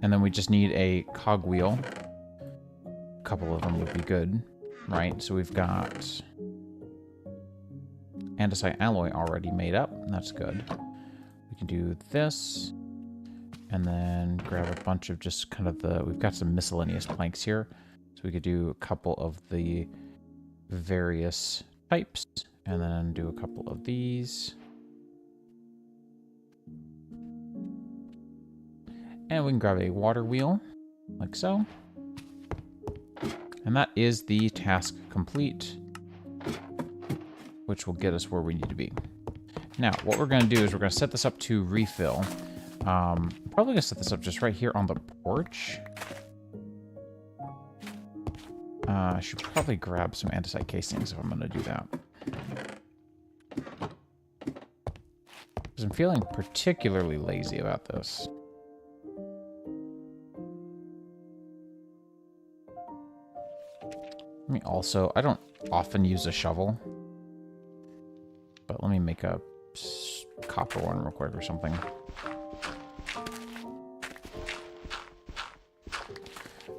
And then we just need a cogwheel. A couple of them would be good, right? So we've got andesite alloy already made up. That's good. We can do this. And then grab a bunch of just kind of the... We've got some miscellaneous planks here. So we could do a couple of the various types. And then do a couple of these. And we can grab a water wheel, like so. And that is the task complete, which will get us where we need to be. Now, what we're going to do is we're going to set this up to refill. I'm probably going to set this up just right here on the porch. I should probably grab some andesite casings if I'm going to do that. Because I'm feeling particularly lazy about this. Let me also, I don't often use a shovel, but let me make a copper one real quick or something.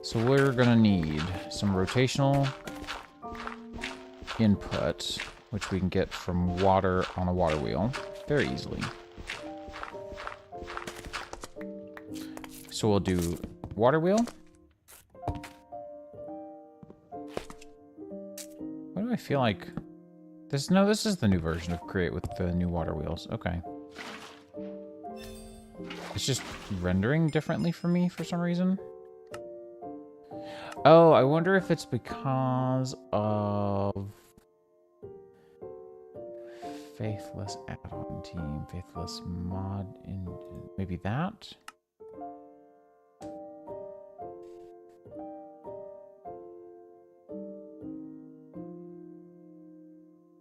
So we're gonna need some rotational input, which we can get from water on a water wheel very easily. So we'll do water wheel. What do I feel like? This, no, this is the new version of Create with the new water wheels. Okay. It's just rendering differently for me for some reason. Oh, I wonder if it's because of Faithless add-on team, Faithless mod, in maybe that?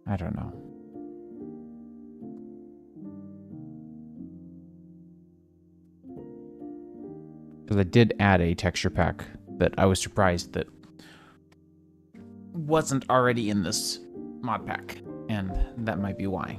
I don't know. Because I did add a texture pack that I was surprised that wasn't already in this mod pack, and that might be why.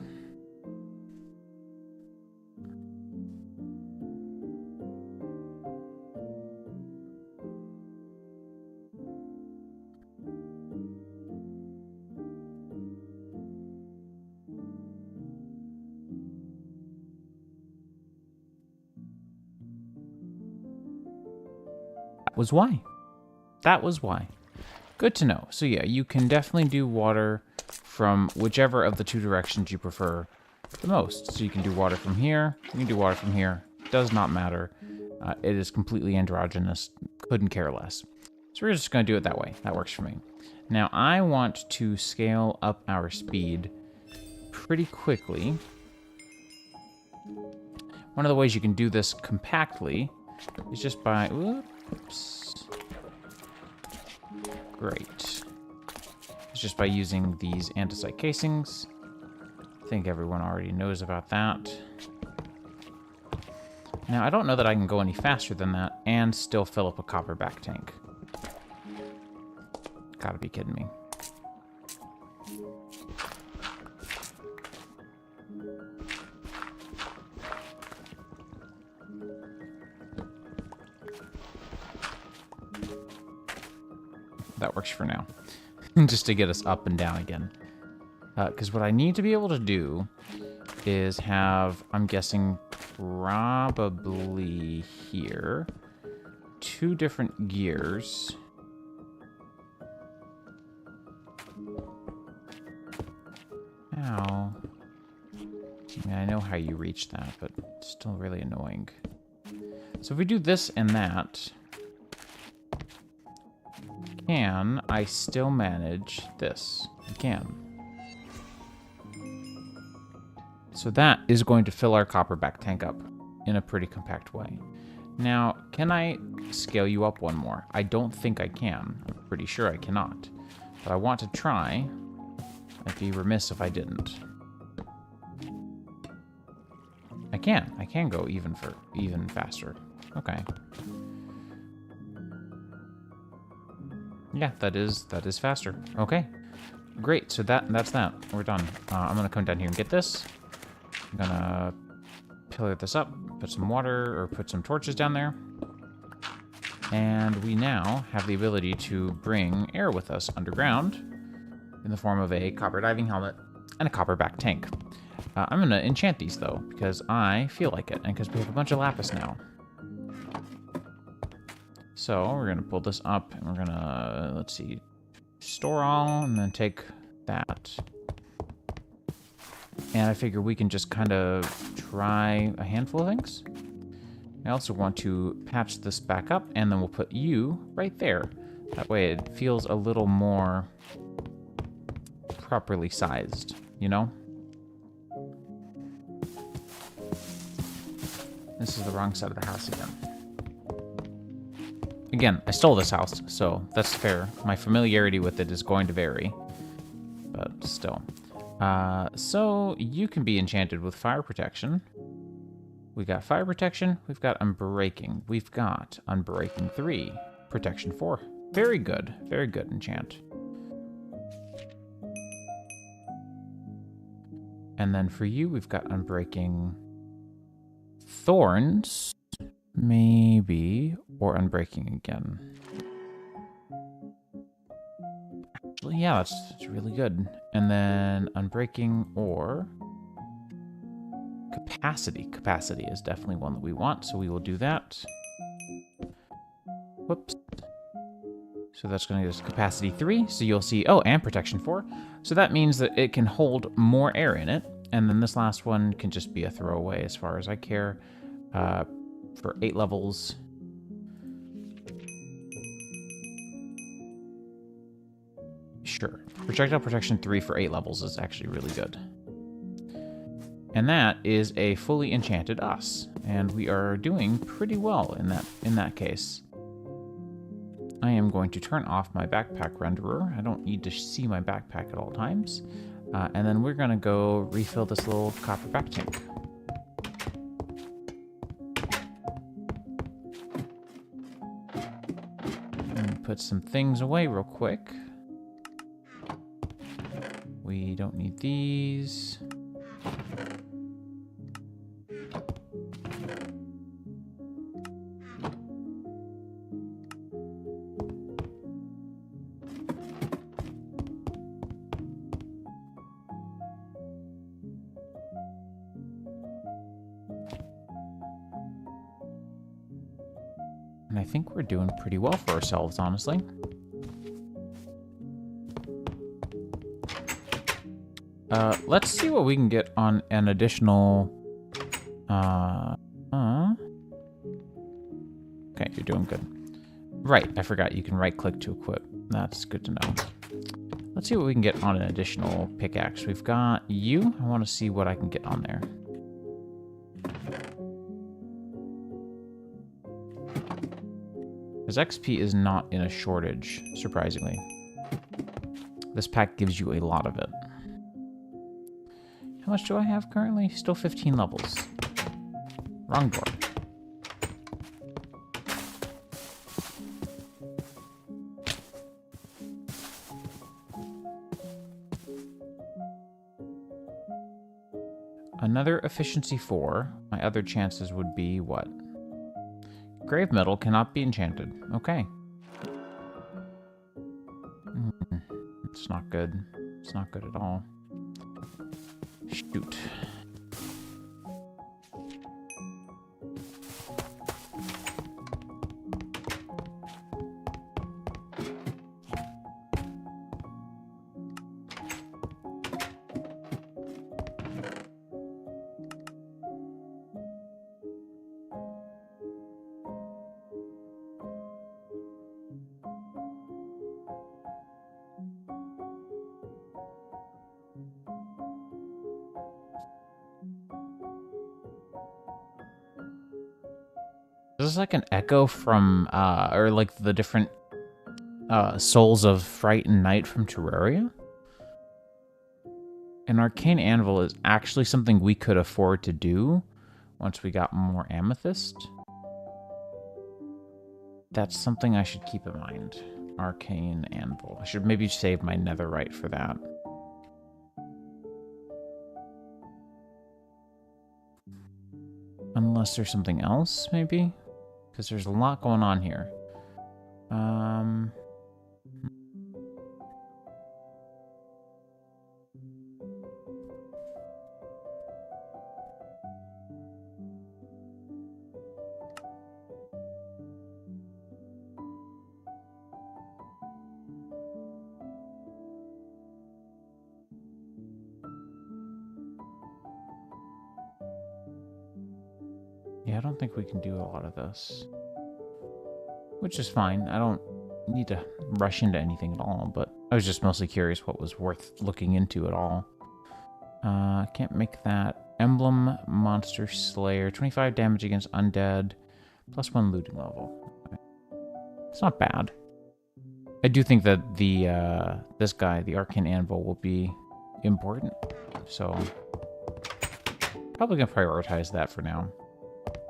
was why. That was why. Good to know. So yeah, you can definitely do water from whichever of the two directions you prefer the most. So you can do water from here, you can do water from here. Does not matter. It is completely androgynous. Couldn't care less. So we're just going to do it that way. That works for me. Now I want to scale up our speed pretty quickly. One of the ways you can do this compactly is just by... Oops. Great. It's just by using these andesite casings. I think everyone already knows about that. Now, I don't know that I can go any faster than that and still fill up a copper back tank. Gotta be kidding me. That works for now. Just to get us up and down again. Because what I need to be able to do is have, I'm guessing, probably here, 2 different gears. Ow. I mean, I know how you reach that, but it's still really annoying. So if we do this and that, can I still manage this? I can. So that is going to fill our copper back tank up in a pretty compact way. Now, can I scale you up one more? I don't think I can. I'm pretty sure I cannot. But I want to try. I'd be remiss if I didn't. I can. I can go even faster. Okay. Yeah, that is faster. Okay. Great. So that's that. We're done. I'm gonna come down here and get this. I'm gonna pillar this up, put some water, or put some torches down there. And we now have the ability to bring air with us underground in the form of a copper diving helmet and a copper back tank. I'm gonna enchant these though, because I feel like it, and because we have a bunch of lapis now. So we're gonna pull this up, and we're gonna, let's see, store all, and then take that. And I figure we can just kind of try a handful of things. I also want to patch this back up, and then we'll put you right there. That way it feels a little more properly sized, you know? This is the wrong side of the house again. Again, I stole this house, so that's fair. My familiarity with it is going to vary, but still. So you can be enchanted with fire protection. We got fire protection. We've got unbreaking. We've got unbreaking 3, protection 4. Very good enchant. And then for you, we've got unbreaking thorns, maybe, or unbreaking again. Actually, yeah, that's really good. And then unbreaking or capacity. Capacity is definitely one that we want, so we will do that. Whoops. So that's going to give us capacity 3. So you'll see, oh, and protection 4. So that means that it can hold more air in it. And then this last one can just be a throwaway as far as I care. For 8 levels. Sure. Projectile protection 3 for 8 levels is actually really good. And that is a fully enchanted us. And we are doing pretty well in that case. I am going to turn off my backpack renderer. I don't need to see my backpack at all times. And then we're going to go refill this little copper back tank. And put some things away real quick. We don't need these. And I think we're doing pretty well for ourselves, honestly. Let's see what we can get on an additional... Okay, you're doing good. Right, I forgot you can right-click to equip. That's good to know. Let's see what we can get on an additional pickaxe. We've got you. I want to see what I can get on there. Because XP is not in a shortage, surprisingly. This pack gives you a lot of it. How much do I have currently? Still 15 levels. Wrong door. Another efficiency 4. My other chances would be what? Grave metal cannot be enchanted. Okay. It's not good. It's not good at all. Shoot. Is this like an echo from, or like the different souls of Fright and Night from Terraria? An arcane anvil is actually something we could afford to do once we got more amethyst. That's something I should keep in mind. Arcane anvil. I should maybe save my netherite for that. Unless there's something else, maybe? Because there's a lot going on here. Yeah, I don't think we can do a lot of this. Which is fine. I don't need to rush into anything at all, but I was just mostly curious what was worth looking into at all. Can't make that. Emblem Monster Slayer. 25 damage against undead. +1 looting level. Okay. It's not bad. I do think that the this guy, the Arcane Anvil, will be important. So probably gonna prioritize that for now.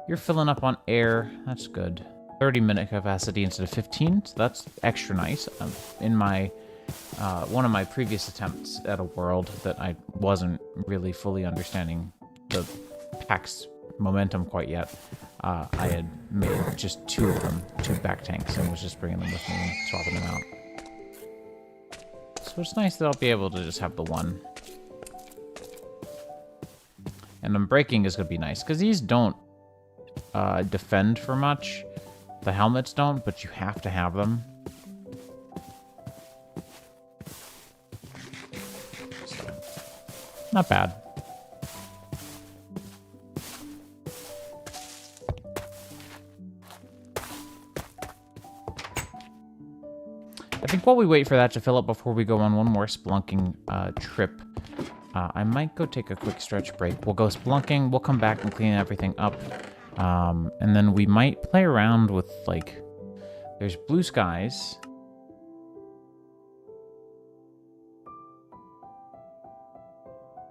You're filling up on air. That's good. 30-minute capacity instead of 15, so that's extra nice. In my one of my previous attempts at a world that I wasn't really fully understanding the pack's momentum quite yet, I had made just 2 of them, 2 back tanks, and was just bringing them with me and swapping them out. So it's nice that I'll be able to just have the one. And unbreaking is going to be nice, because these don't defend for much. The helmets don't, but you have to have them. So, not bad. I think while we wait for that to fill up before we go on one more spelunking trip, I might go take a quick stretch break. We'll go spelunking, we'll come back and clean everything up. And then we might play around with, like, there's Blue Skies.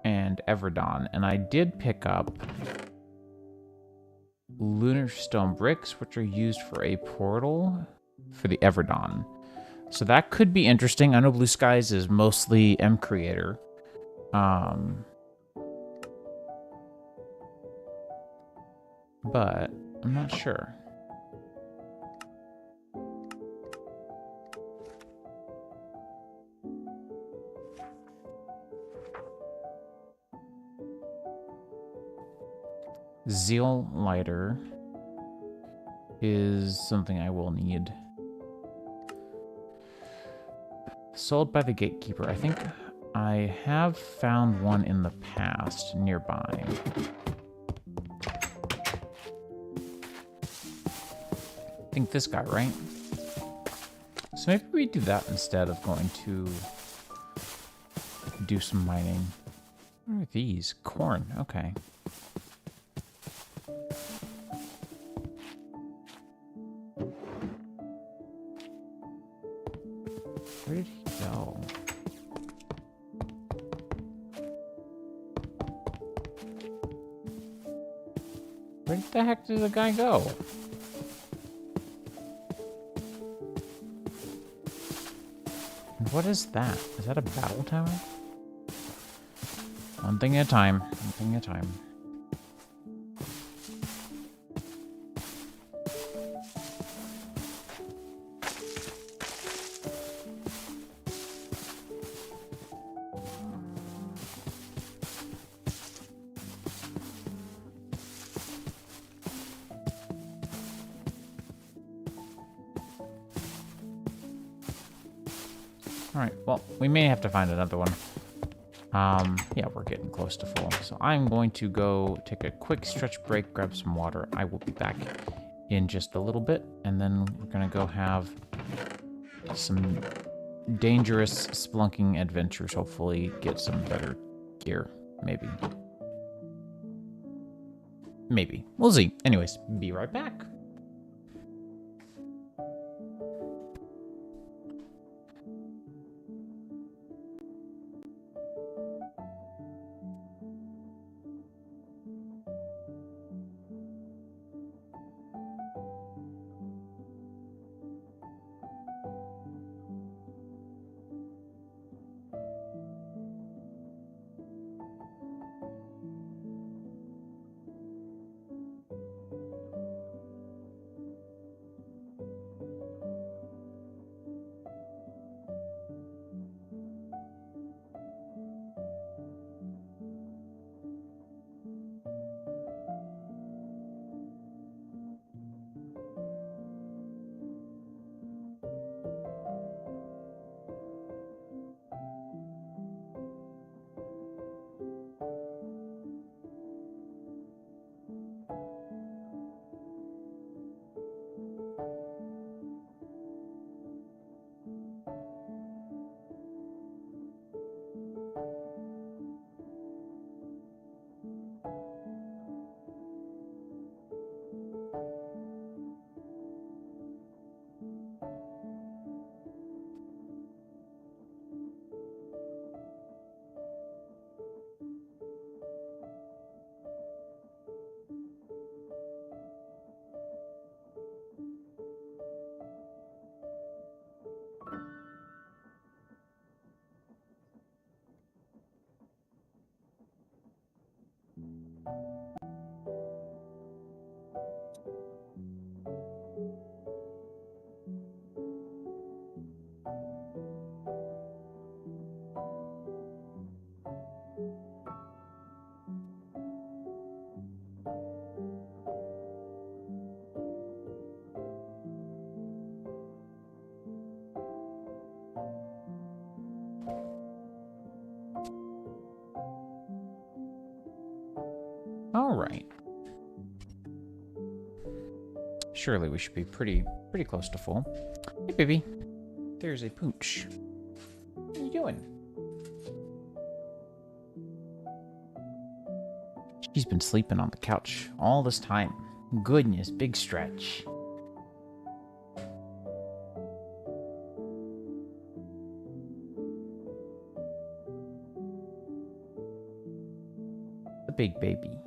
And Everdawn. And I did pick up Lunar Stone Bricks, which are used for a portal for the Everdawn. So that could be interesting. I know Blue Skies is mostly M Creator. But I'm not sure. Zeal Lighter. is something I will need. Sold by the gatekeeper. I think I have found one in the past nearby. I think this guy, right? So maybe we do that instead of going to do some mining. What are these? Corn. Okay. Where did he go? Where the heck did the guy go? And what is that? Is that a battle tower? One thing at a time. One thing at a time. Alright, well, we may have to find another one. Yeah, we're getting close to full. So I'm going to go take a quick stretch break, grab some water. I will be back in just a little bit, and then we're going to go have some dangerous spelunking adventures. Hopefully get some better gear. Maybe. Maybe. We'll see. Anyways, be right back. All right. Surely we should be pretty close to full. Hey, baby. There's a pooch. What are you doing? She's been sleeping on the couch all this time. Goodness, big stretch. The big baby.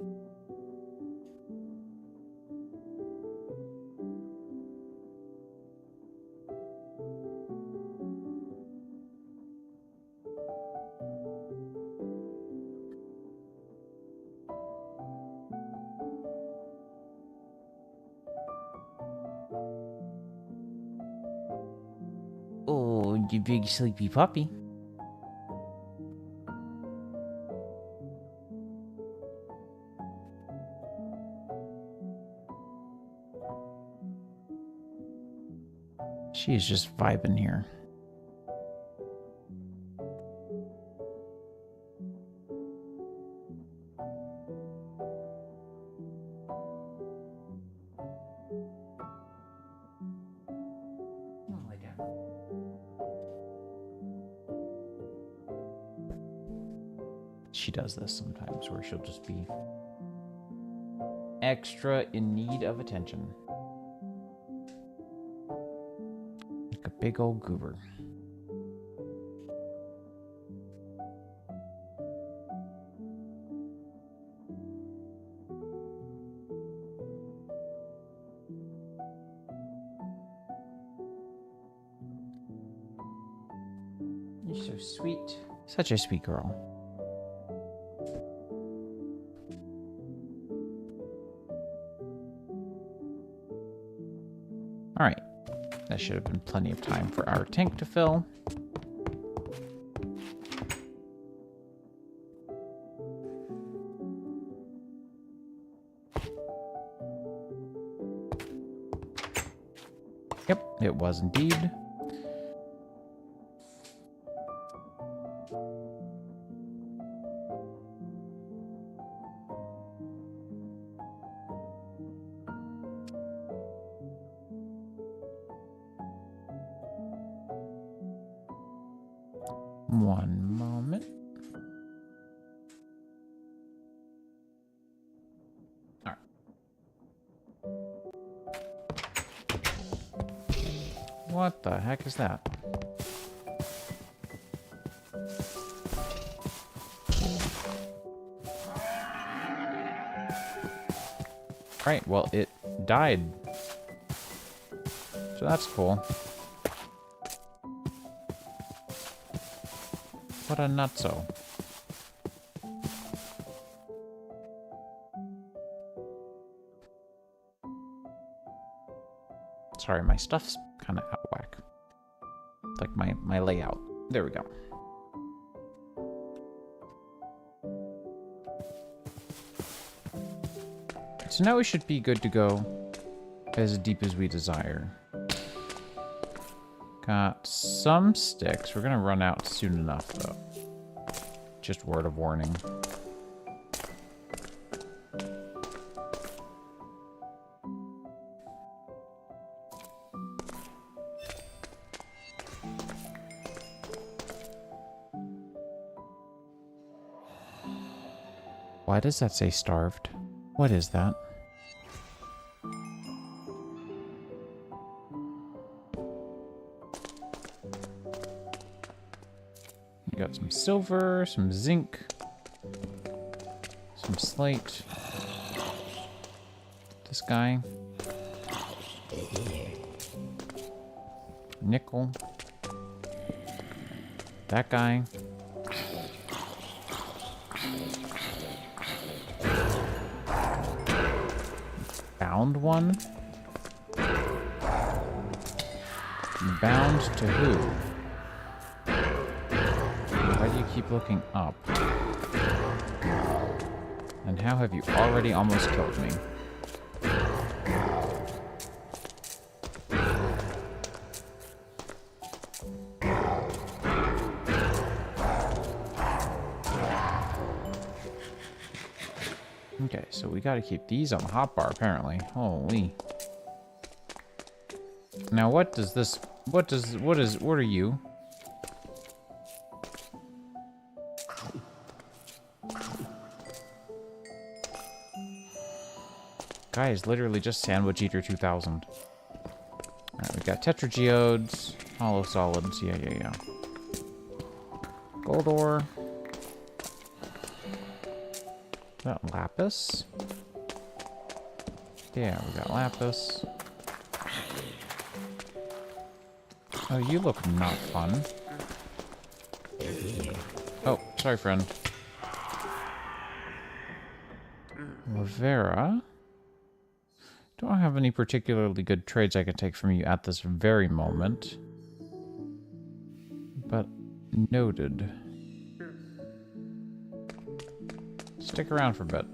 Oh, you big sleepy puppy. She's just vibing here. She does this sometimes where she'll just be extra in need of attention. Like a big old goober. You're so sweet. Such a sweet girl. All right, that should have been plenty of time for our tank to fill. Yep, it was indeed. One moment. All right. What the heck is that? All right, well, it died. So that's cool. What a nutso. Sorry, my stuff's kind of out of whack. Like my layout. There we go. So now we should be good to go as deep as we desire. Got some sticks. We're gonna run out soon enough, though. Just word of warning. Why does that say starved? What is that? Got some silver, some zinc, some slate. This guy. Nickel. That guy. Bound one. Bound to who? Why do you keep looking up? And how have you already almost killed me? Okay, so we gotta keep these on the hotbar apparently. Holy. Now what does this, what are you? Guy is literally just Sandwich Eater 2000. Alright, we got Tetrageodes, Hollow Solids, yeah. Gold ore. Got Lapis. Yeah, we got Lapis. Oh, you look not fun. Oh, sorry, friend. Rivera. Don't have any particularly good trades I can take from you at this very moment. But noted. Stick around for a bit.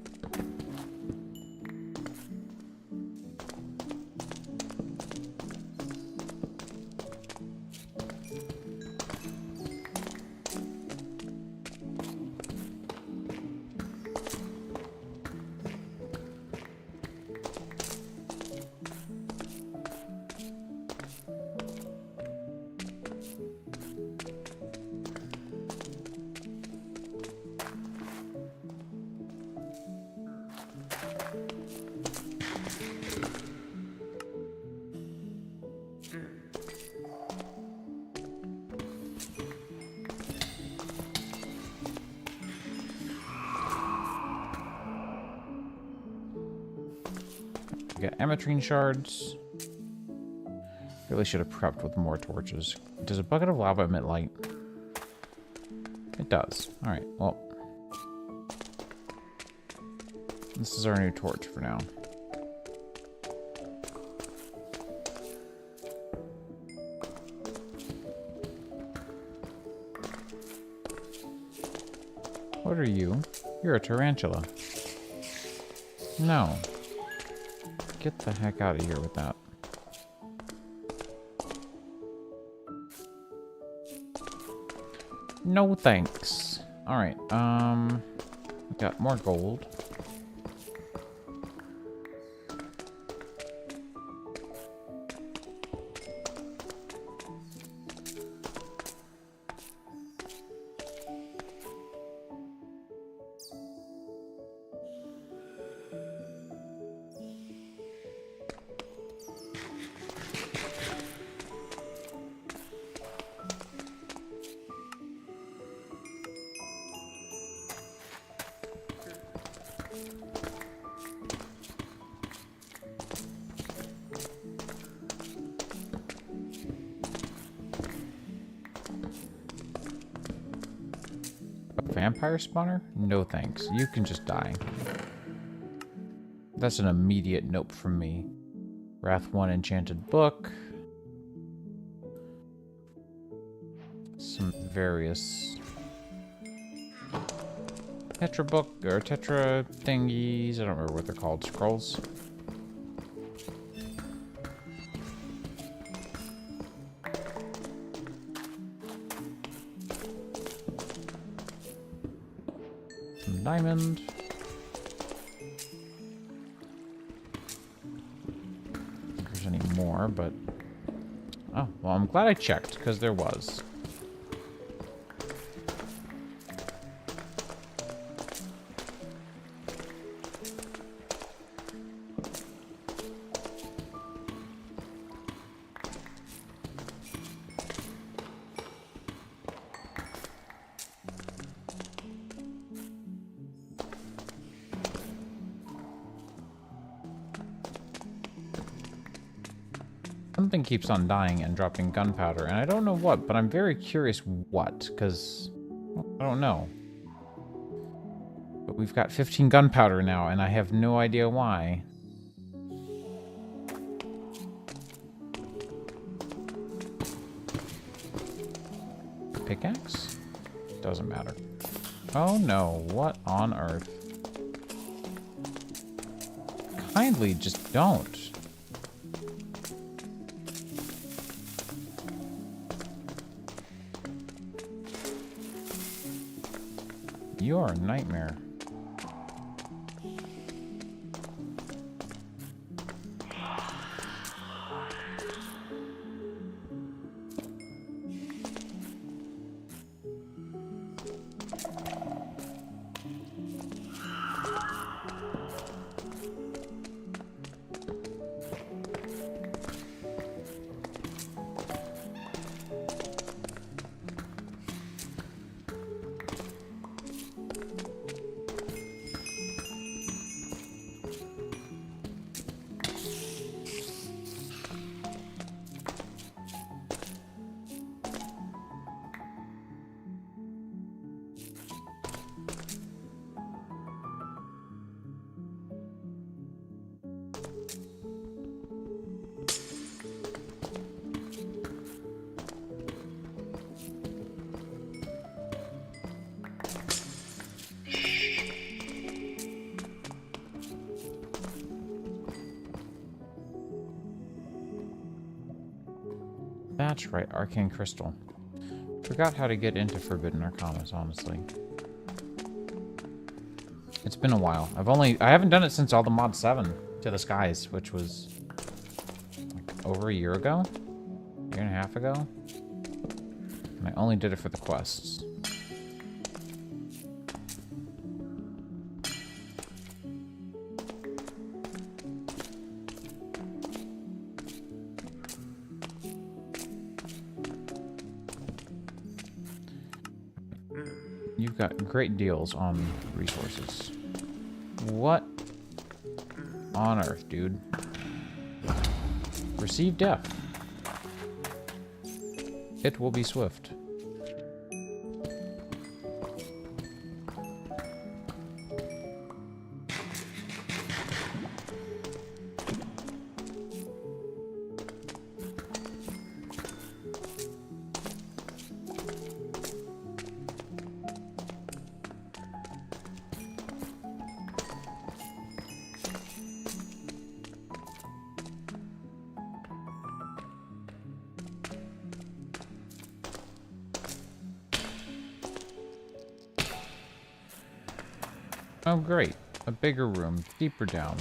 We got ametrine shards. Really should have prepped with more torches. Does a bucket of lava emit light? It does. Alright, well. This is our new torch for now. What are you? You're a tarantula. No. Get the heck out of here with that. No thanks. Alright, we got more gold. Vampire spawner? No thanks. You can just die. That's an immediate nope from me. Wrath 1 enchanted book. Some various Tetra book or Tetra thingies. I don't remember what they're called. Scrolls. Some diamond. I don't think there's any more, but oh well. I'm glad I checked because there was. Something keeps on dying and dropping gunpowder, and I don't know what, but I'm very curious what, because I don't know. But we've got 15 gunpowder now, and I have no idea why. Pickaxe? Doesn't matter. Oh no, what on earth? Kindly just don't. You are a nightmare. That's right, Arcane Crystal. Forgot how to get into Forbidden Arcanas, honestly. It's been a while. I haven't done it since all the Mod 7 to the Skies, which was like over a year ago? Year and a half ago? And I only did it for the quests. You've got great deals on resources. What on earth, dude? Receive death. It will be swift. Oh, great. A bigger room, deeper down.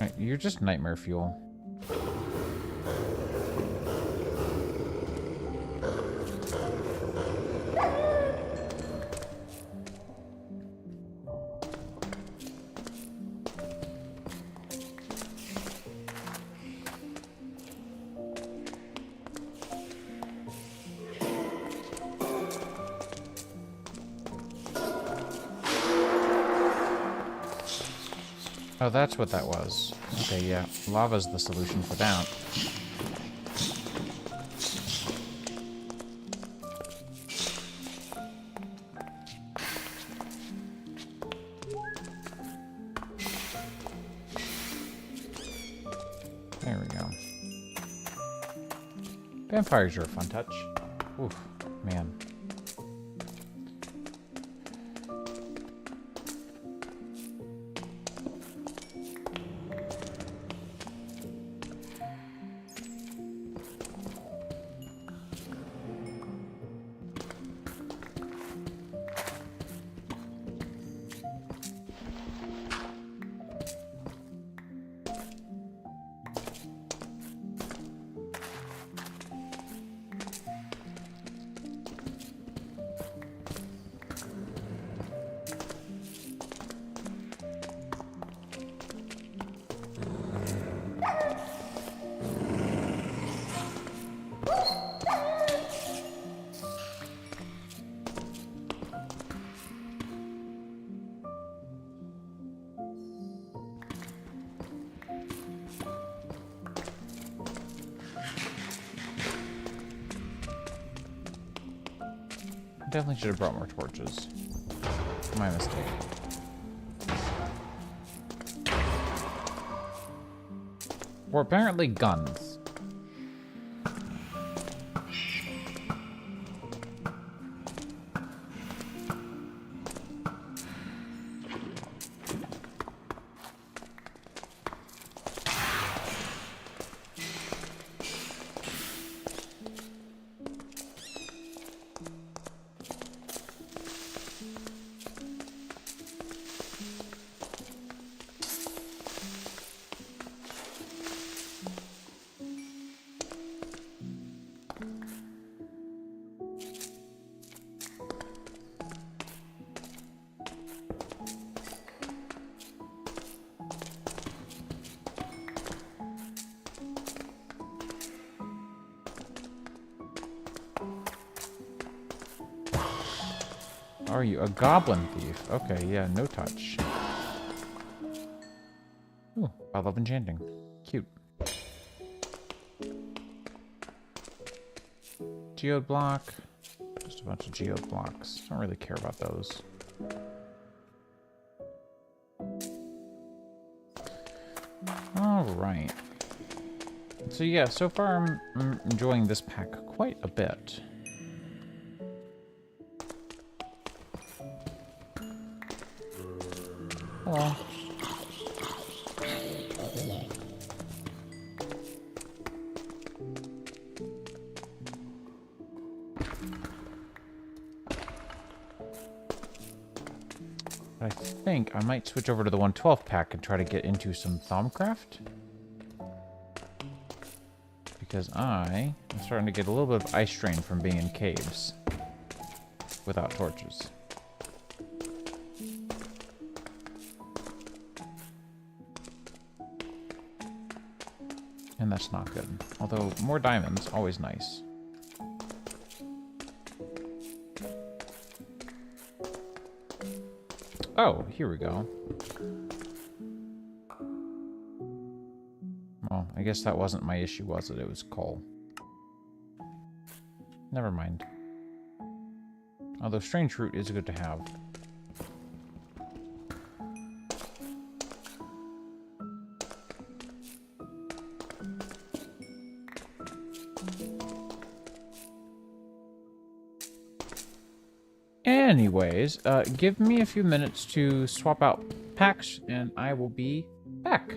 Right, you're just nightmare fuel. Oh, that's what that was. Okay, yeah. Lava's the solution for that. There we go. Vampires are a fun touch. Oof, man. Definitely should have brought more torches. My mistake. Or apparently guns. Are you a goblin thief? Okay, yeah, no touch. Ooh, I love enchanting. Cute. Geode block. Just a bunch of geode blocks. Don't really care about those. Alright. So yeah, so far I'm enjoying this pack quite a bit. Hello. I think I might switch over to the 112 pack and try to get into some Thaumcraft. because I am starting to get a little bit of eye strain from being in caves without torches. And that's not good. Although, more diamonds, always nice. Oh, here we go. Well, I guess that wasn't my issue, was it? It was coal. Never mind. Although strange fruit is good to have. Anyways, give me a few minutes to swap out packs, and I will be back.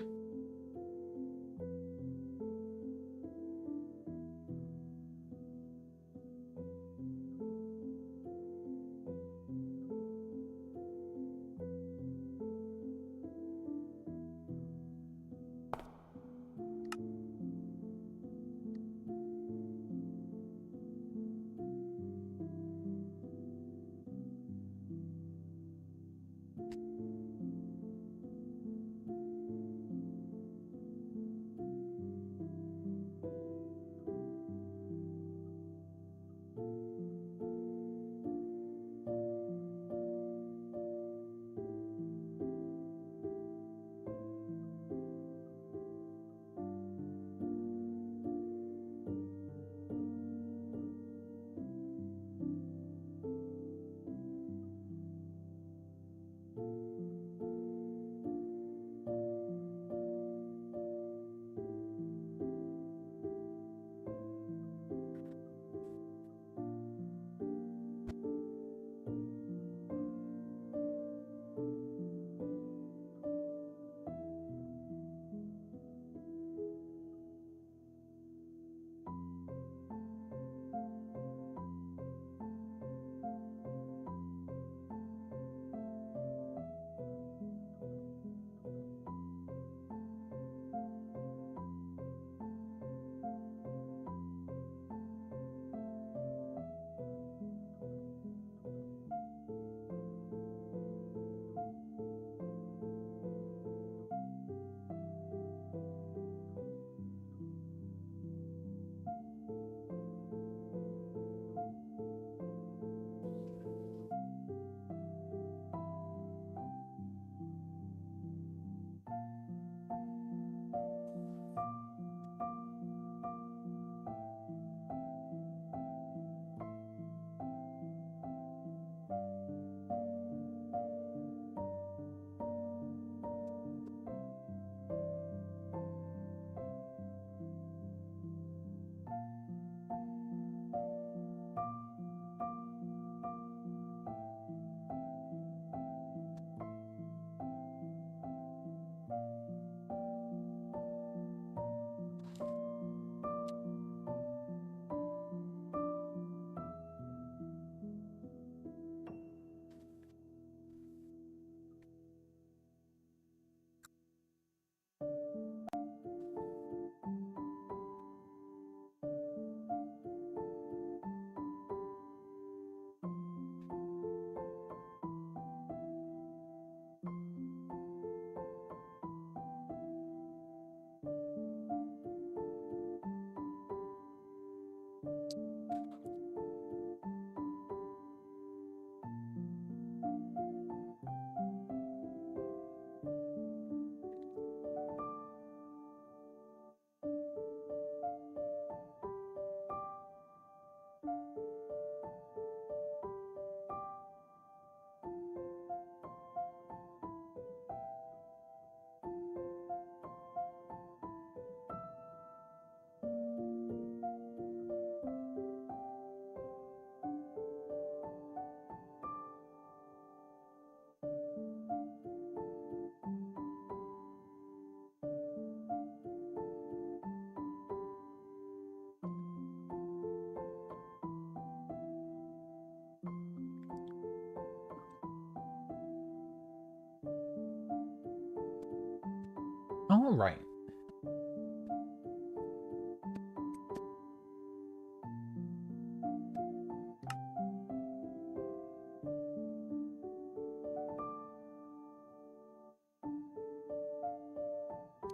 All right.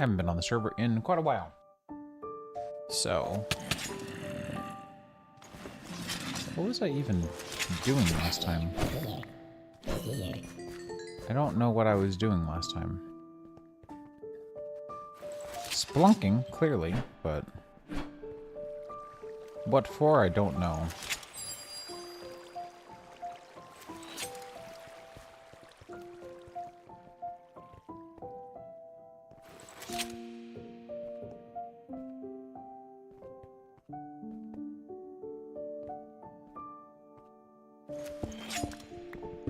Haven't been on the server in quite a while. So, what was I even doing last time? I don't know what I was doing last time. Splunking, clearly, but what for, I don't know.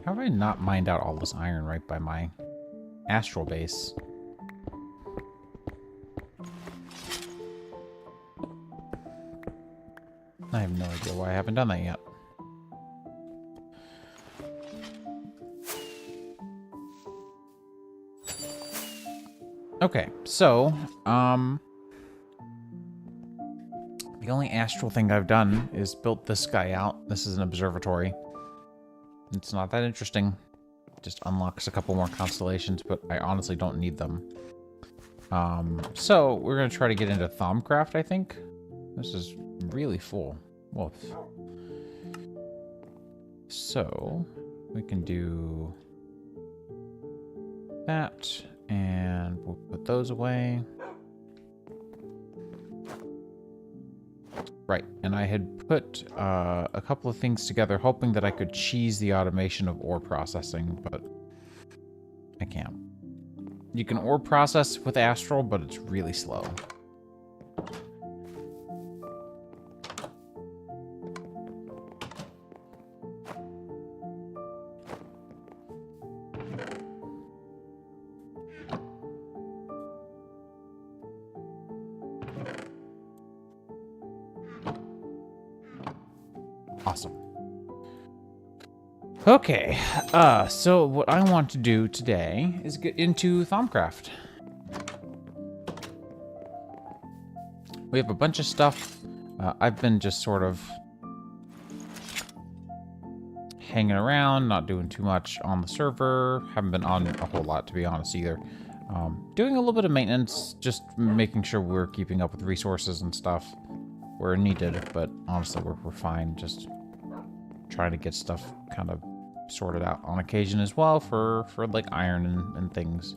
How have I not mined out all this iron right by my astral base? I have no idea why I haven't done that yet. Okay, so, the only astral thing I've done is built this guy out. This is an observatory. It's not that interesting. Just unlocks a couple more constellations, but I honestly don't need them. So we're gonna try to get into Thaumcraft, I think. This is really full. Woof. So we can do that, and we'll put those away. Right, and I had put a couple of things together, hoping that I could cheese the automation of ore processing, but I can't. You can ore process with Astral, but it's really slow. Awesome. Okay, so what I want to do today is get into Thaumcraft. We have a bunch of stuff. I've been just sort of hanging around, not doing too much on the server. Haven't been on a whole lot, to be honest, either. Doing a little bit of maintenance, just making sure we're keeping up with resources and stuff where needed, but honestly, we're fine. Just trying to get stuff kind of sorted out on occasion as well for like iron and things.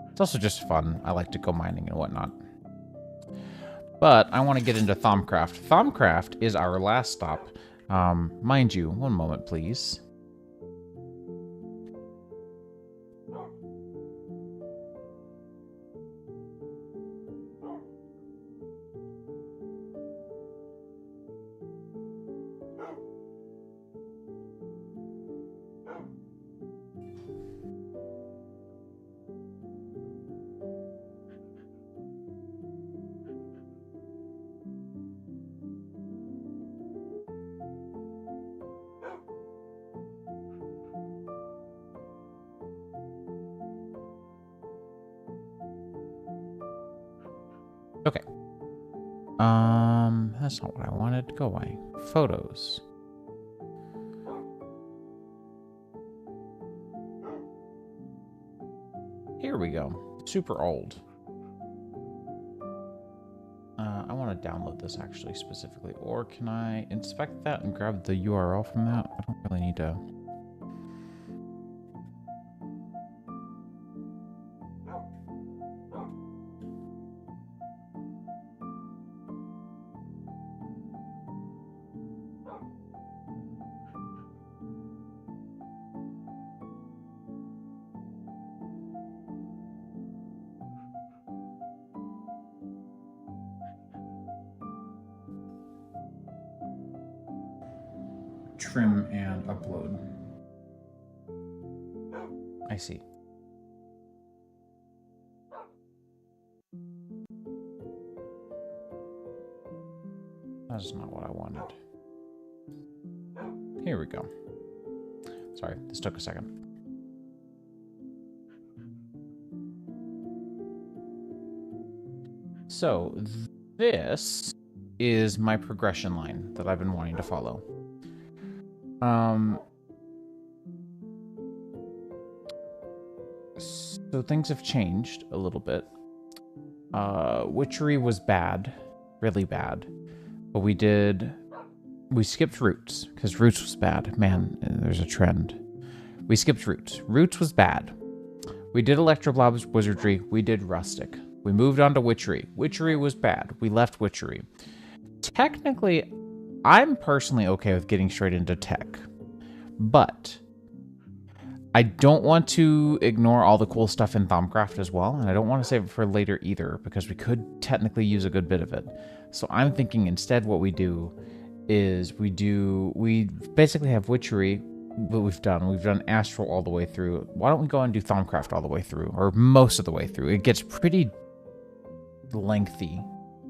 It's also just fun. I like to go mining and whatnot. But I want to get into Thaumcraft. Thaumcraft is our last stop. Mind you, one moment, please. Okay. That's not what I wanted. Go away. Photos. Here we go. Super old. I want to download this actually specifically. Or can I inspect that and grab the URL from that? I don't really need to. Trim and upload. I see. That's not what I wanted. Here we go. Sorry, this took a second. So, this is my progression line that I've been wanting to follow. So things have changed a little bit. Witchery was bad. Really bad. But we skipped Roots, because Roots was bad. Man, there's a trend. We skipped Roots. Roots was bad. We did Electroblob's Wizardry. We did Rustic. We moved on to Witchery. Witchery was bad. We left Witchery. Technically, I'm personally okay with getting straight into tech. But I don't want to ignore all the cool stuff in Thaumcraft as well, and I don't want to save it for later either, because we could technically use a good bit of it. So I'm thinking instead what we do is we basically have Witchery. What we've done Astral all the way through. Why don't we go and do Thaumcraft all the way through, or most of the way through? It gets pretty lengthy,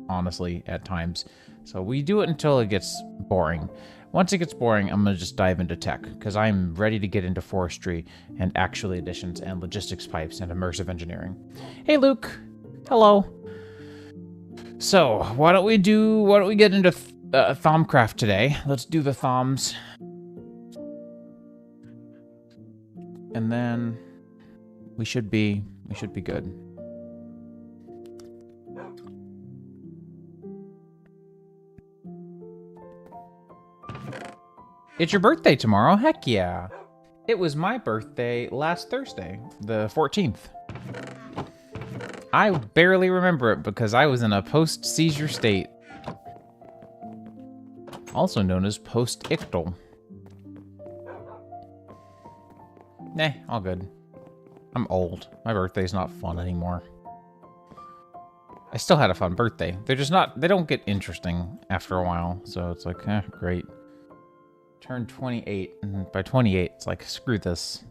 honestly, at times. So we do it until it gets boring. Once it gets boring, I'm going to just dive into tech, because I'm ready to get into forestry and actual additions and logistics pipes and immersive engineering. Hey, Luke. Hello. So, why don't we get into Thaumcraft today? Let's do the Thaums. And then we should be good. It's your birthday tomorrow. Heck yeah. It was my birthday last Thursday, the 14th. I barely remember it because I was in a post-seizure state. Also known as post-ictal. Nah, all good. I'm old. My birthday's not fun anymore. I still had a fun birthday. They're just not, they don't get interesting after a while. So it's like, great. Turned 28, and by 28, it's like, screw this.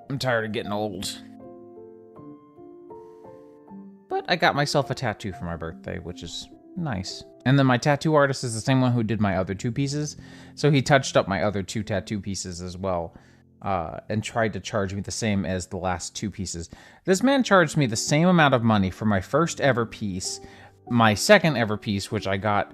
I'm tired of getting old. But I got myself a tattoo for my birthday, which is nice. And then my tattoo artist is the same one who did my other two pieces. So he touched up my other two tattoo pieces as well. And tried to charge me the same as the last two pieces. This man charged me the same amount of money for my first ever piece, my second ever piece, which I got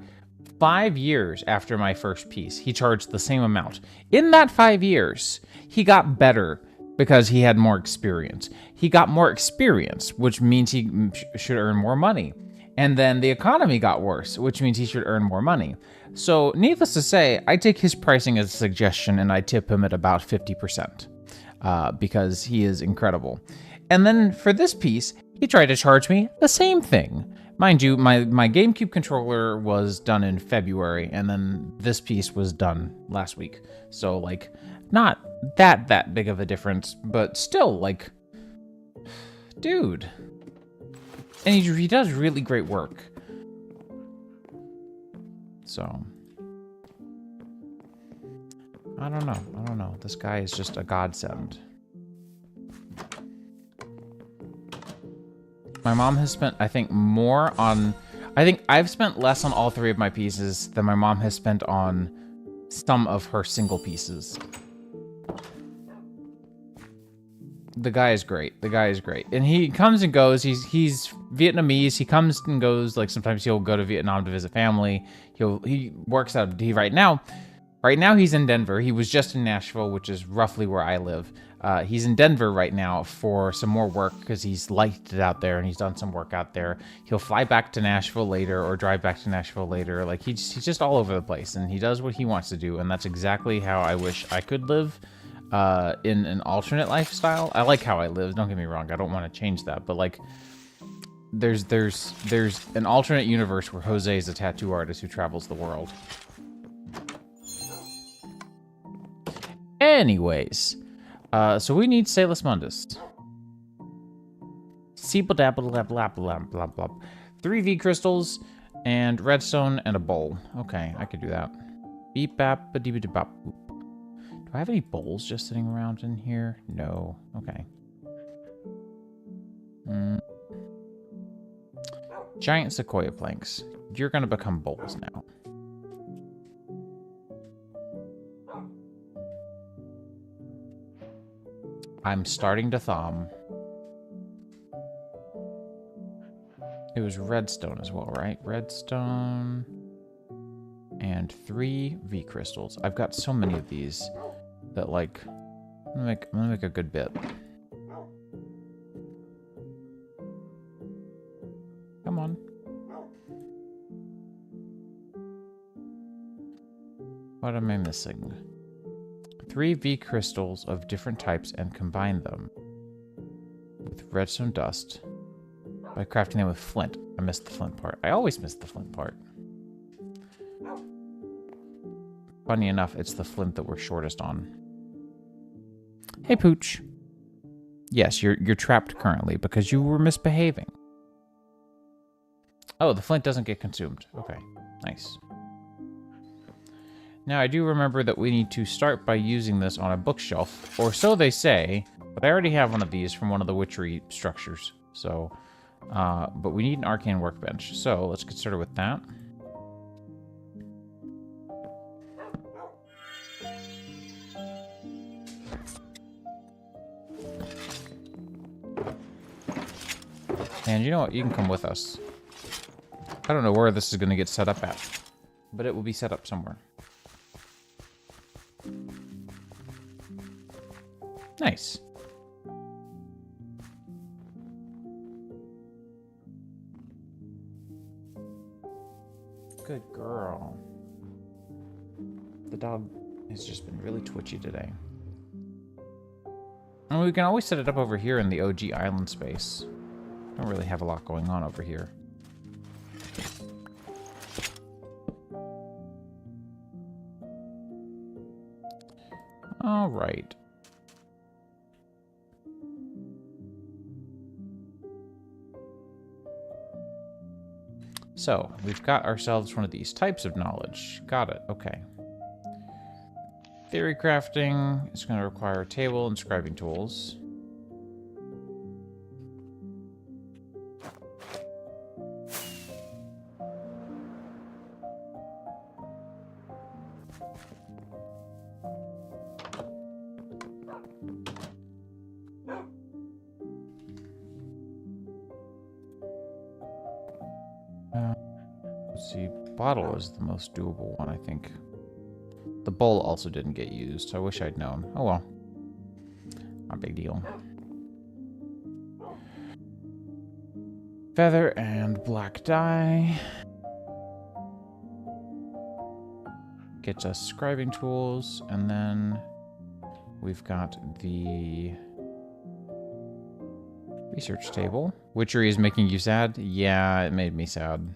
5 years after my first piece. He charged the same amount. In that 5 years, he got better because he had more experience. He got more experience, which means he should earn more money. And then the economy got worse, which means he should earn more money. So, needless to say, I take his pricing as a suggestion and I tip him at about 50%, because he is incredible. And then for this piece, he tried to charge me the same thing. Mind you, my GameCube controller was done in February, and then this piece was done last week. So, like, not that big of a difference, but still, like, dude. And he does really great work. So, I don't know. This guy is just a godsend. My mom has spent, I think, more on... I think I've spent less on all three of my pieces than my mom has spent on some of her single pieces. The guy is great. The guy is great. And he comes and goes. He's Vietnamese. He comes and goes. Like, sometimes he'll go to Vietnam to visit family. He works out right now he's in Denver. He was just in Nashville, which is roughly where I live. He's in Denver right now for some more work because he's liked it out there and he's done some work out there. He'll fly back to Nashville later or drive back to Nashville later. Like, he's just all over the place, and he does what he wants to do, and that's exactly how I wish I could live. In an alternate lifestyle. I like how I live, don't get me wrong, I don't want to change that, but like, there's an alternate universe where Jose is a tattoo artist who travels the world. Anyways, so we need Salus Mundus. Blah. 3 V crystals and redstone and a bowl. Okay, I could do that. Beep bap ba dee ba bop. Do I have any bowls just sitting around in here? No. Okay. Giant sequoia planks. You're gonna become bowls now. I'm starting to Thaum. It was redstone as well, right? Redstone. And 3 V crystals. I've got so many of these that, like, I'm gonna make a good bit. What am I missing? 3 V crystals of different types and combine them with redstone dust by crafting them with flint. I missed the flint part. I always miss the flint part. Funny enough, it's the flint that we're shortest on. Hey, Pooch. Yes, you're trapped currently because you were misbehaving. Oh, the flint doesn't get consumed. Okay, nice. Now, I do remember that we need to start by using this on a bookshelf, or so they say, but I already have one of these from one of the witchery structures, so, but we need an arcane workbench, so let's get started with that. And you know what? You can come with us. I don't know where this is going to get set up at, but it will be set up somewhere. Nice. Good girl. The dog has just been really twitchy today. And we can always set it up over here in the OG island space. Don't really have a lot going on over here. All right. So, we've got ourselves one of these types of knowledge. Got it, okay. Theory crafting is going to require a table and scribing tools. Let's see, bottle is the most doable one, I think. The bowl also didn't get used. I wish I'd known. Oh well. Not a big deal. Feather and black dye. Gets us scribing tools, and then we've got the research table. Witchery is making you sad? Yeah, it made me sad.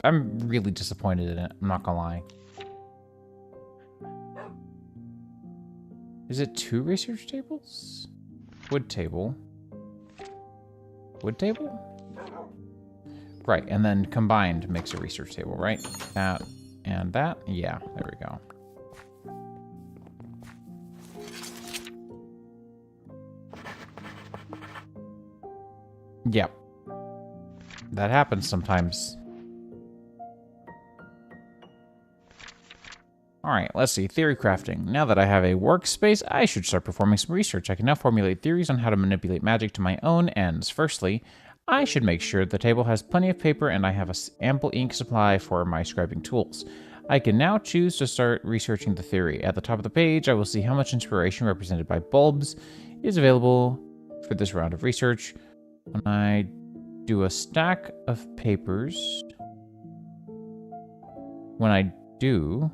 I'm really disappointed in it, I'm not gonna lie. Is it 2 research tables? Wood table. Wood table? Right, and then combined makes a research table, right? That and that? Yeah, there we go. Yep. That happens sometimes. Alright, let's see. Theory crafting. Now that I have a workspace, I should start performing some research. I can now formulate theories on how to manipulate magic to my own ends. Firstly, I should make sure the table has plenty of paper and I have an ample ink supply for my scribing tools. I can now choose to start researching the theory. At the top of the page, I will see how much inspiration represented by bulbs is available for this round of research. When I do a stack of papers, when I do...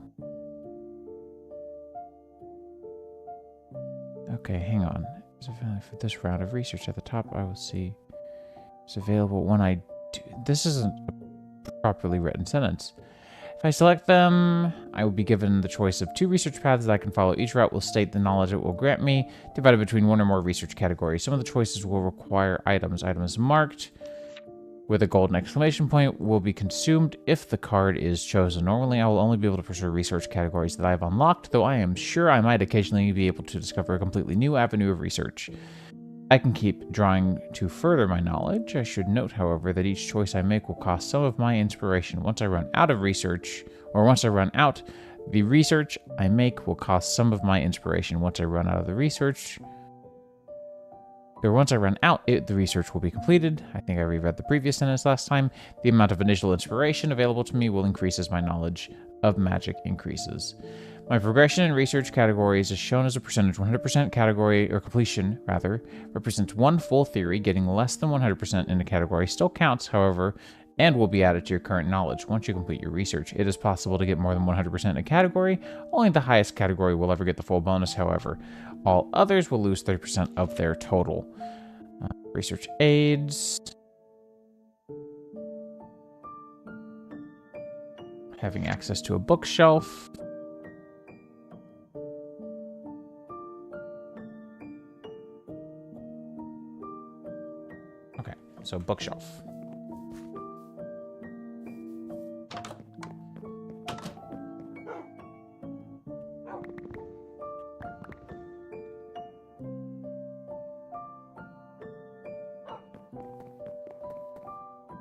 Okay, hang on. For this round of research at the top, I will see it's available when I do... This isn't a properly written sentence. If I select them, I will be given the choice of 2 research paths that I can follow. Each route will state the knowledge it will grant me, divided between 1 or more research categories. Some of the choices will require items. Items marked with a golden exclamation point will be consumed if the card is chosen. Normally, I will only be able to pursue research categories that I have unlocked, though I am sure I might occasionally be able to discover a completely new avenue of research. I can keep drawing to further my knowledge. I should note, however, that each choice I make will cost some of my inspiration. Once I run out of research, or once I run out, the research I make will cost some of my inspiration. Once I run out of the research, or once I run out, the research will be completed. I think I reread the previous sentence last time. The amount of initial inspiration available to me will increase as my knowledge of magic increases. My progression in research categories is shown as a percentage. 100% category, or completion, rather, represents 1 full theory. Getting less than 100% in a category still counts, however, and will be added to your current knowledge once you complete your research. It is possible to get more than 100% in a category. Only the highest category will ever get the full bonus, however. All others will lose 30% of their total. Research aids. Having access to a bookshelf. Okay, so bookshelf.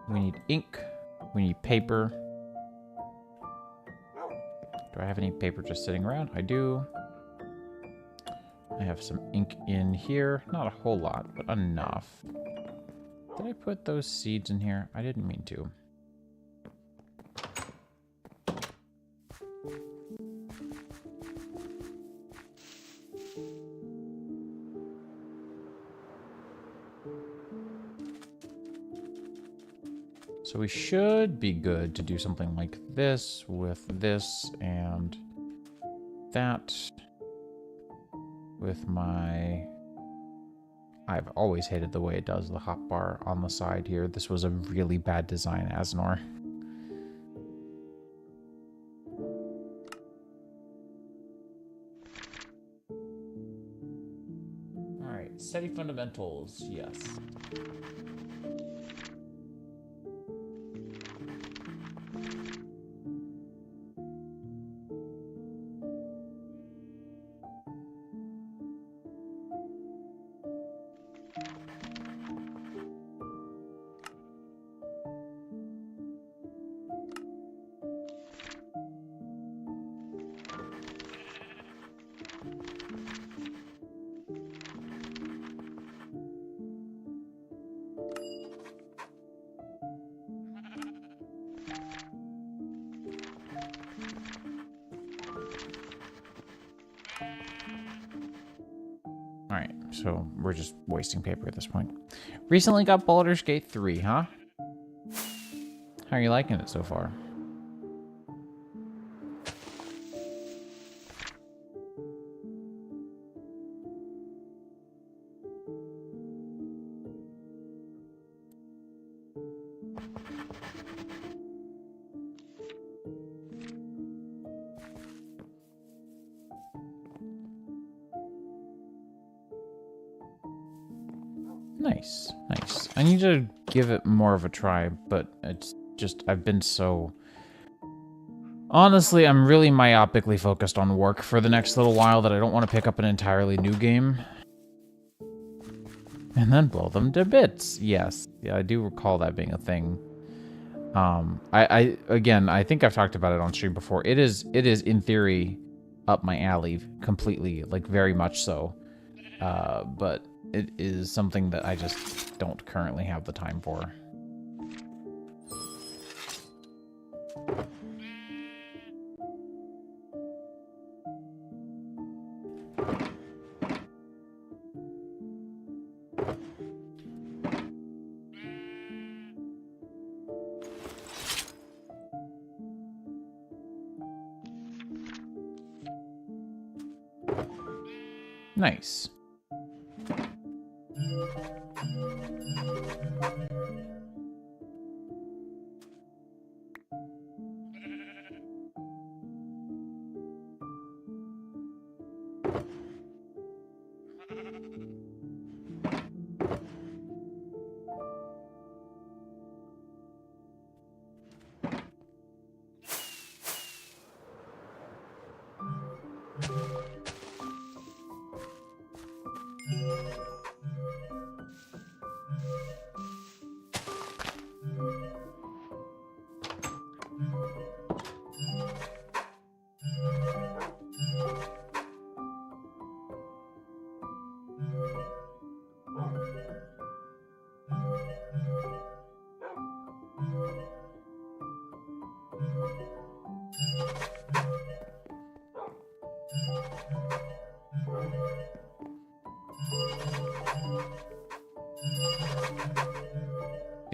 We need ink. We need paper. Do I have any paper just sitting around? I do. I have some ink in here. Not a whole lot, but enough. Did I put those seeds in here? I didn't mean to. So we should be good to do something like this with this and that with my... I've always hated the way it does the hotbar on the side here. This was a really bad design, Asnor. Alright, SETI fundamentals, yes. Alright, so we're just wasting paper at this point. Recently got Baldur's Gate 3, huh? How are you liking it so far? Nice, nice. I need to give it more of a try, but it's just, I've been so... Honestly, I'm really myopically focused on work for the next little while that I don't want to pick up an entirely new game. And then blow them to bits. Yes, yeah, I do recall that being a thing. Again, I think I've talked about it on stream before. It is in theory up my alley completely, like very much so. But it is something that I just don't currently have the time for. Nice.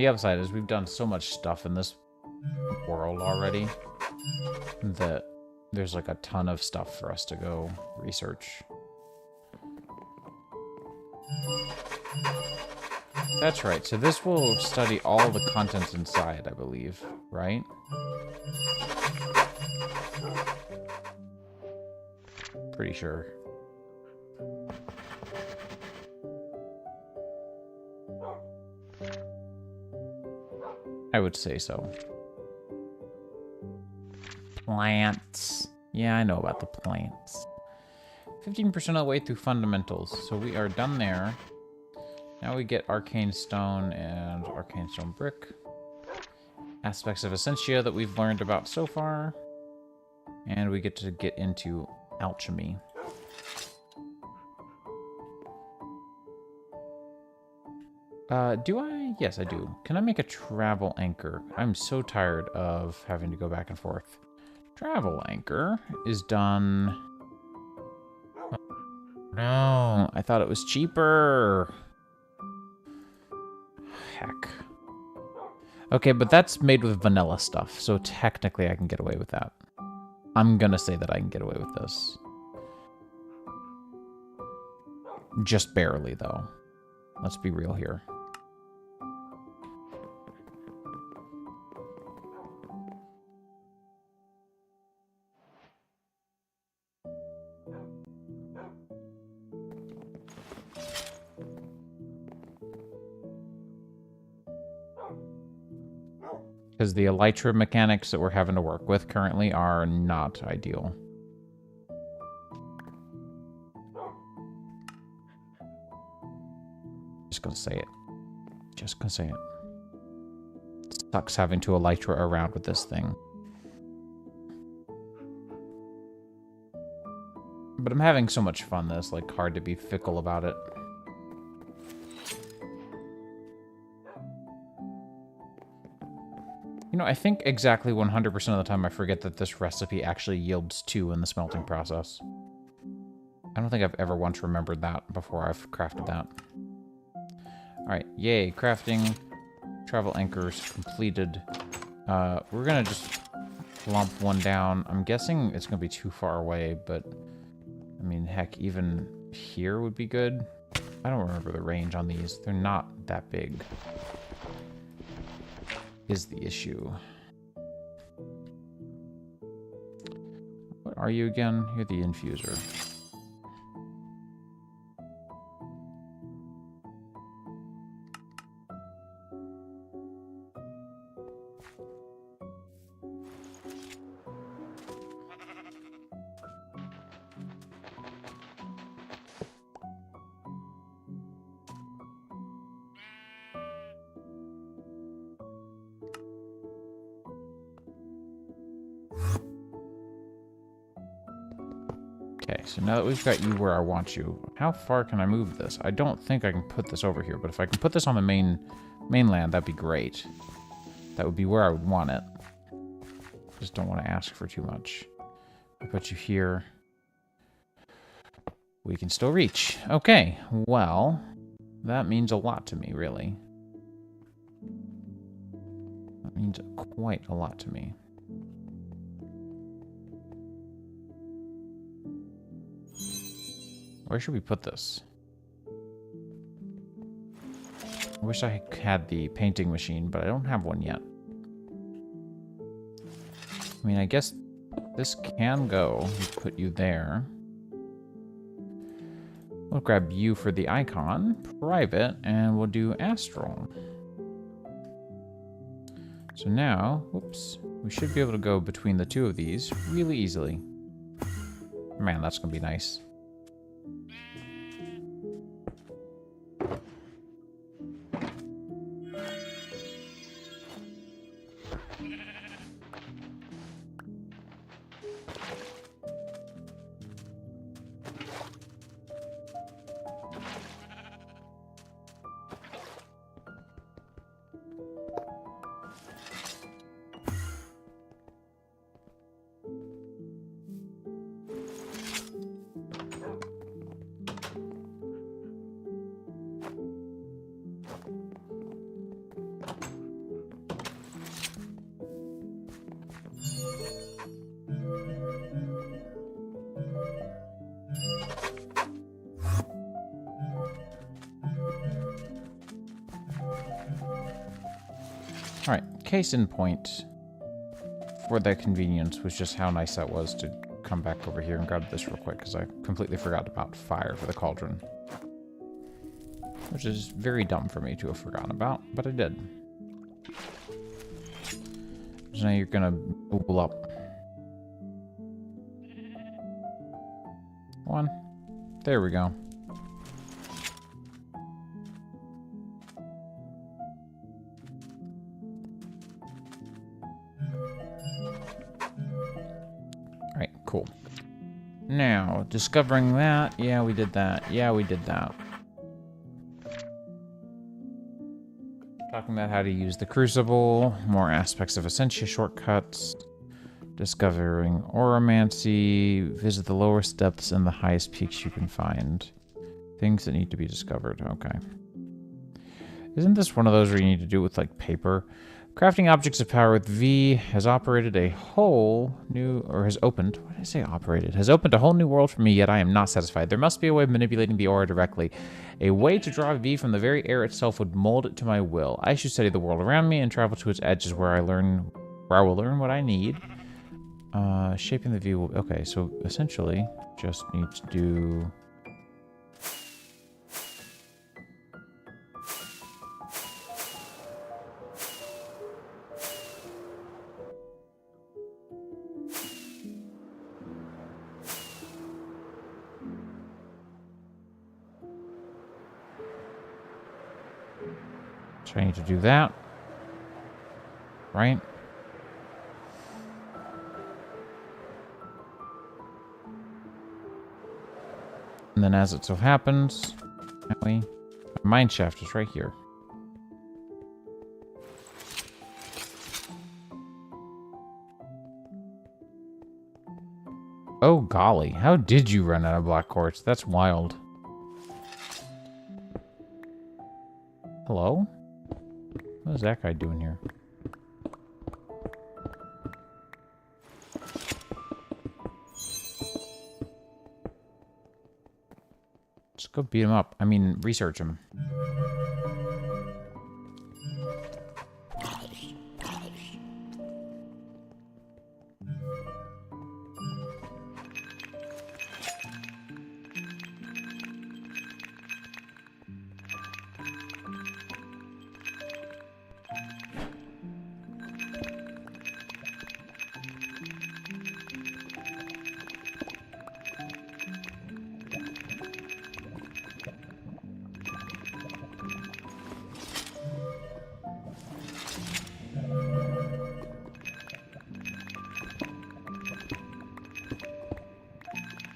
The upside is we've done so much stuff in this world already that there's like a ton of stuff for us to go research. That's right. So this will study all the contents inside, I believe, right? Pretty sure. I would say so. Plants. Yeah, I know about the plants. 15% of the way through fundamentals. So we are done there. Now we get arcane stone and arcane stone brick. Aspects of Essentia that we've learned about so far. And we get to get into alchemy. Do I? Yes, I do. Can I make a travel anchor? I'm so tired of having to go back and forth. Travel anchor is done... Oh, no, I thought it was cheaper. Heck. Okay, but that's made with vanilla stuff, so technically I can get away with that. I'm gonna say that I can get away with this. Just barely, though. Let's be real here. Because the elytra mechanics that we're having to work with currently are not ideal. Just gonna say it. Just gonna say it. Sucks having to elytra around with this thing. But I'm having so much fun that it's like hard to be fickle about it. You know, I think exactly 100% of the time I forget that this recipe actually yields 2 in the smelting process. I don't think I've ever once remembered that before I've crafted that. Alright, yay, crafting. Travel anchors completed. We're gonna just lump one down. I'm guessing it's gonna be too far away, but... I mean, heck, even here would be good. I don't remember the range on these. They're not that big. Is the issue. What are you again? You're the infuser. Okay, so now that we've got you where I want you, how far can I move this? I don't think I can put this over here, but if I can put this on the mainland, that'd be great. That would be where I would want it. Just don't want to ask for too much. I put you here. We can still reach. Okay, well, that means a lot to me, really. That means quite a lot to me. Where should we put this? I wish I had the painting machine, but I don't have one yet. I mean, I guess this can go. We put you there. We'll grab you for the icon, private, and we'll do Astral. So now, whoops, we should be able to go between the two of these really easily. Man, that's gonna be nice. case in point for their convenience was just how nice that was to come back over here and grab this real quick, because I completely forgot about fire for the cauldron. Which is very dumb for me to have forgotten about, but I did. So now you're gonna bubble up. One. There we go. Alright, cool. Now, discovering that. Yeah, we did that. Yeah, we did that. Talking about how to use the crucible, more aspects of Essentia shortcuts, discovering oromancy, visit the lowest depths and the highest peaks you can find. Things that need to be discovered. Okay. Isn't this one of those where you need to do it with, like, paper? Crafting objects of power with V has operated a whole new, or has opened, what did I say operated? Has opened a whole new world for me, yet I am not satisfied. There must be a way of manipulating the aura directly. A way to draw V from the very air itself would mold it to my will. I should study the world around me and travel to its edges where I will learn what I need. Shaping the V will, okay, so essentially just need to do... So I need to do that, right? And then as it so happens, my mine shaft is right here. Oh golly, how did you run out of black quartz? That's wild. Hello? What is that guy doing here? Let's go beat him up. I mean, research him.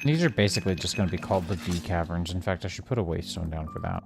These are basically just going to be called the V caverns. In fact, I should put a waystone down for that.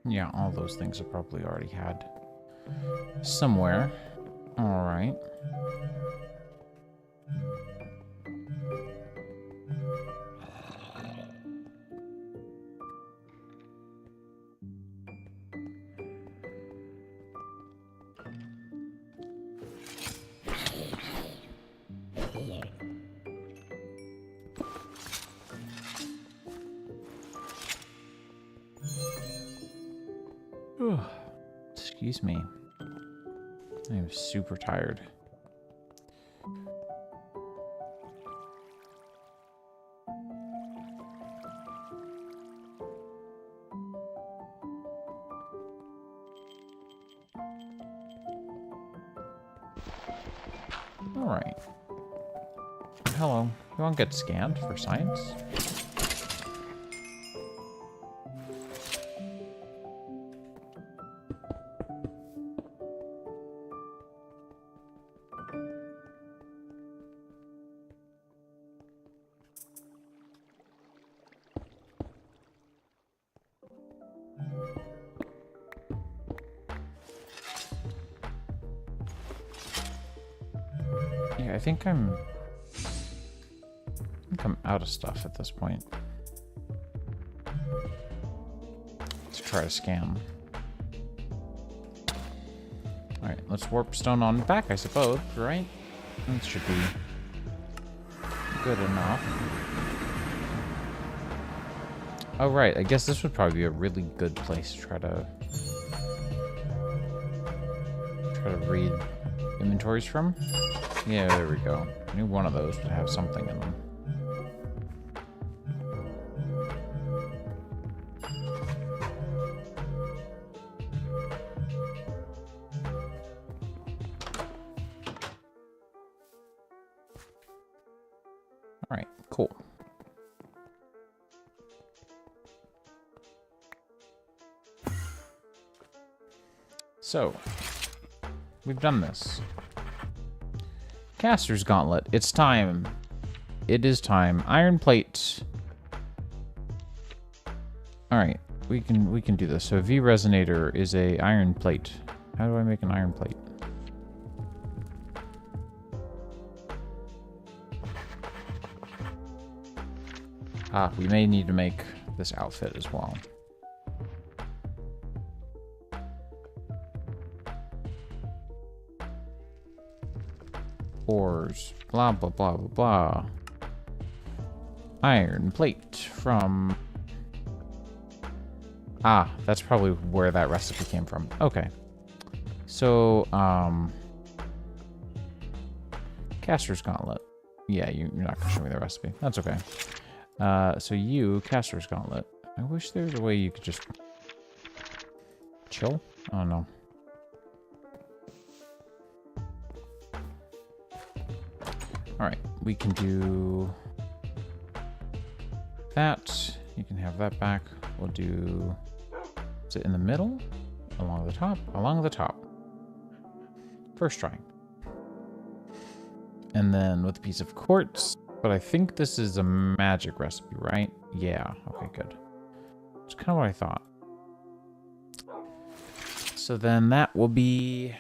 Yeah, all those things I probably already had somewhere. All right. Excuse me. I am super tired. Alright. Hello. You want to get scanned for science? Yeah, I think I'm out of stuff at this point. Let's try to scam. Alright, let's warp stone on back, I suppose, right? That should be good enough. Oh, right, I guess this would probably be a really good place to try to read inventories from. Yeah, there we go. I knew one of those would have something in them. Alright, cool. So, we've done this. Caster's Gauntlet. It's time. It is time. Iron plate. Alright, we can do this. So V resonator is a iron plate. How do I make an iron plate? Ah, we may need to make this outfit as well. Ores, blah, blah, blah, blah, blah. Iron plate from... Ah, that's probably where that recipe came from. Okay. So, Caster's Gauntlet. Yeah, you're not going to show me the recipe. That's okay. So you, Caster's Gauntlet. I wish there was a way you could just... chill? Oh, no. Alright, we can do that. You can have that back. We'll do... Is it in the middle? Along the top? Along the top. First try. And then with a piece of quartz. But I think this is a magic recipe, right? Yeah. Okay, good. That's kind of what I thought. So then that will be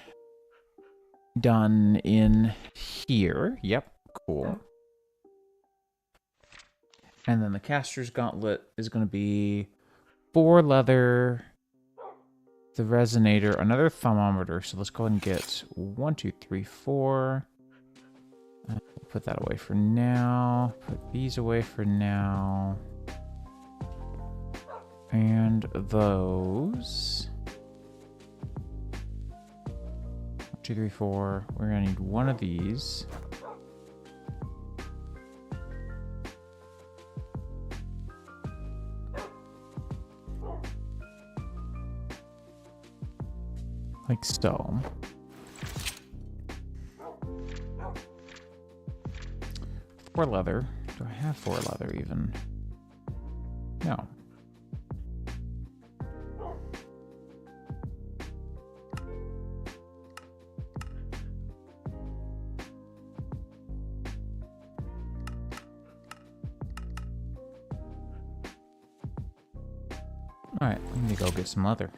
done in here. Yep. Cool. And then the Caster's Gauntlet is going to be 4 leather, the resonator, another thermometer. So let's go ahead and get 1, 2, 3, 4. Put that away for now. Put these away for now. And those. 1, 2, 3, 4. We're going to need one of these. Like so. Four leather. Do I have 4 leather even? No. Alright, let me go get some leather.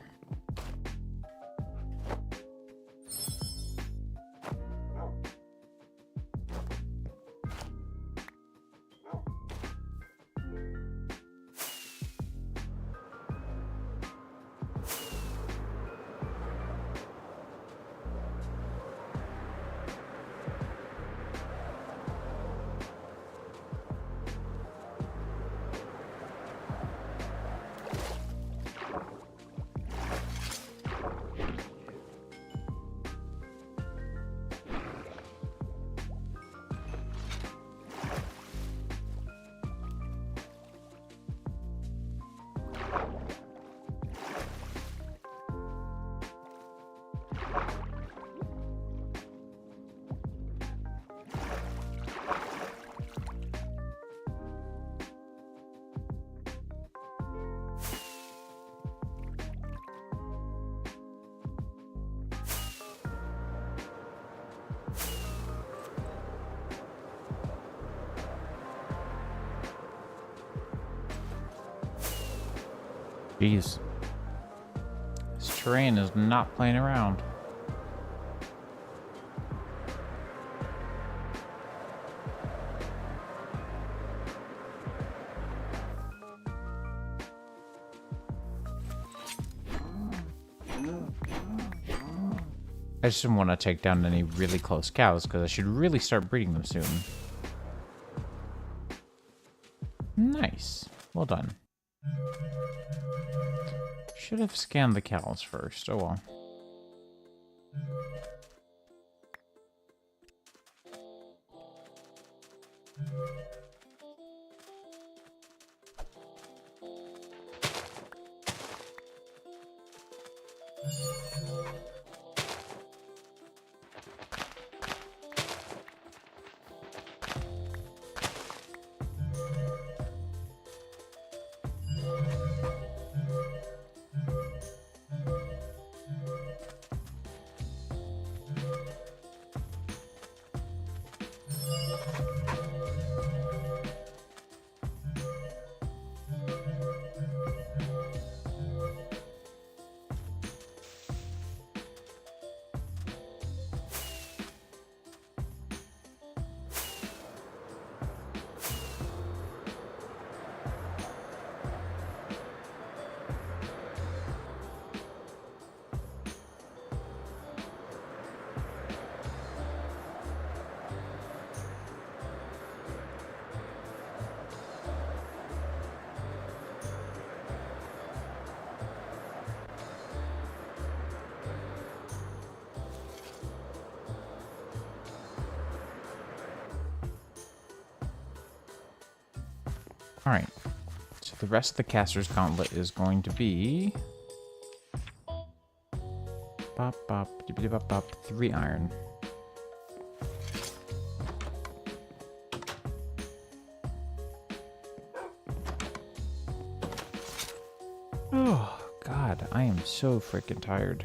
Jeez. This terrain is not playing around. I just didn't want to take down any really close cows because I should really start breeding them soon. Nice. Well done. Should have scanned the cows first. Oh well. Alright, so the rest of the caster's gauntlet is going to be... Bop, bop, dippity bop, bop, 3 iron. Oh, God, I am so freaking tired.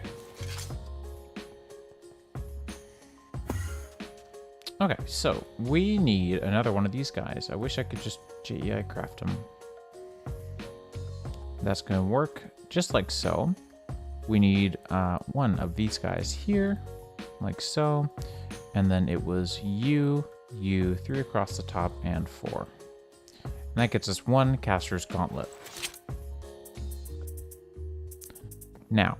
Okay, so we need another one of these guys. I wish I could just JEI craft them. That's going to work just like so. We need one of these guys here, like so. And then it was you, 3 across the top, and 4. And that gets us 1 caster's gauntlet. Now,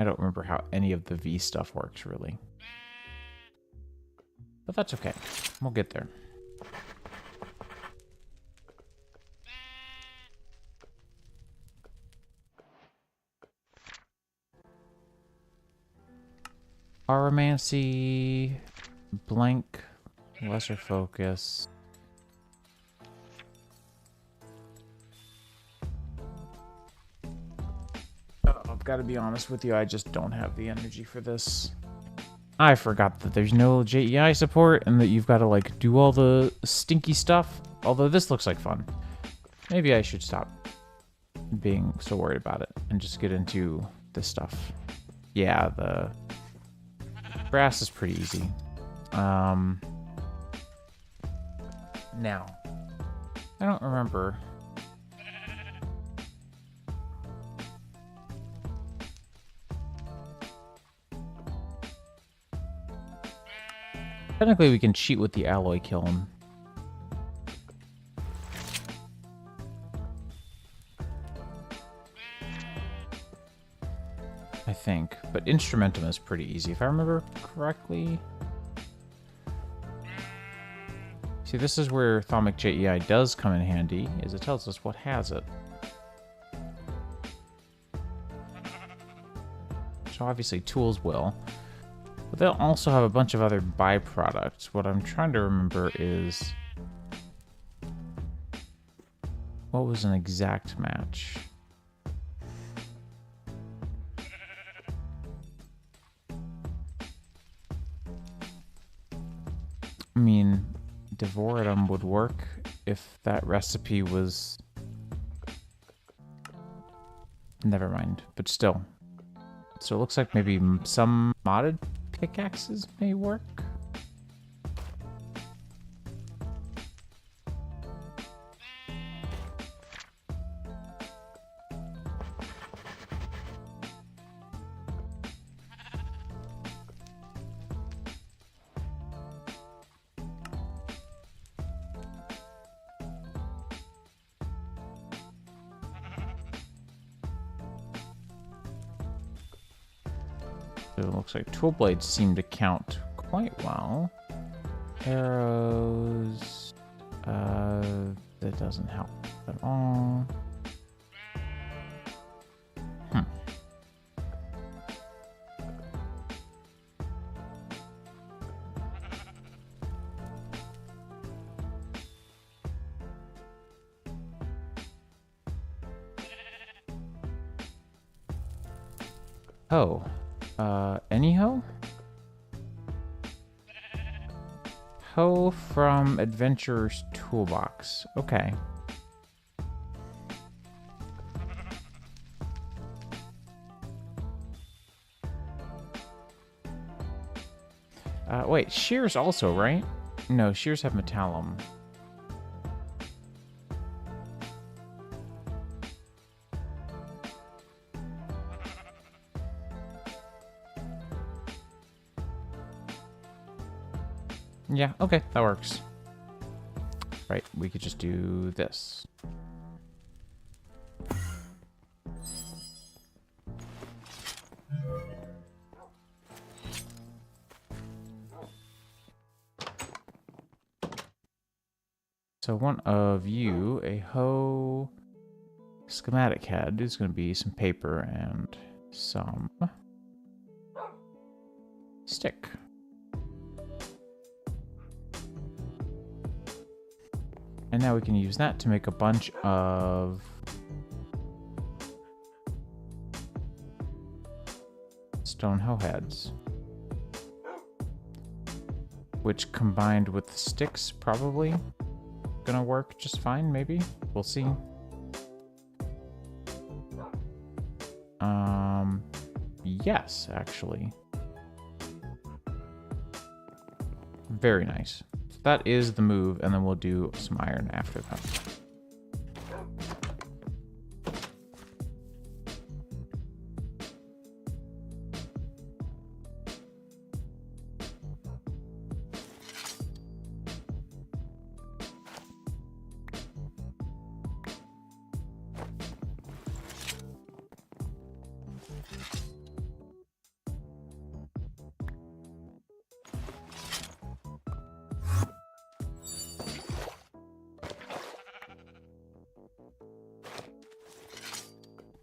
I don't remember how any of the V stuff works, really. But that's okay. We'll get there. Aromancy, blank, lesser focus. I've got to be honest with you, I just don't have the energy for this. I forgot that there's no JEI support and that you've got to like do all the stinky stuff. Although this looks like fun. Maybe I should stop being so worried about it and just get into this stuff. Yeah, the grass is pretty easy. Now, I don't remember. Technically, we can cheat with the alloy kiln. I think, but Instrumentum is pretty easy, if I remember correctly. See, this is where Thaumic JEI does come in handy, is it tells us what has it. So obviously tools will. But they'll also have a bunch of other byproducts. What I'm trying to remember is... what was an exact match? I mean, Devoratum would work if that recipe was... never mind, but still. So it looks like maybe some modded pickaxes may work. So it looks like tool blades seem to count quite well. Arrows, that doesn't help at all. Oh, anyhow? Hoe from Adventurer's Toolbox. Okay. Wait, shears also, right? No, shears have metallum. Yeah, okay, that works. Right, we could just do this. So one of you, a hoe schematic head, is going to be some paper and some stick. And now we can use that to make a bunch of stone hoe heads. Which combined with sticks probably gonna work just fine, maybe? We'll see. Yes, actually. Very nice. So that is the move, and then we'll do some iron after that.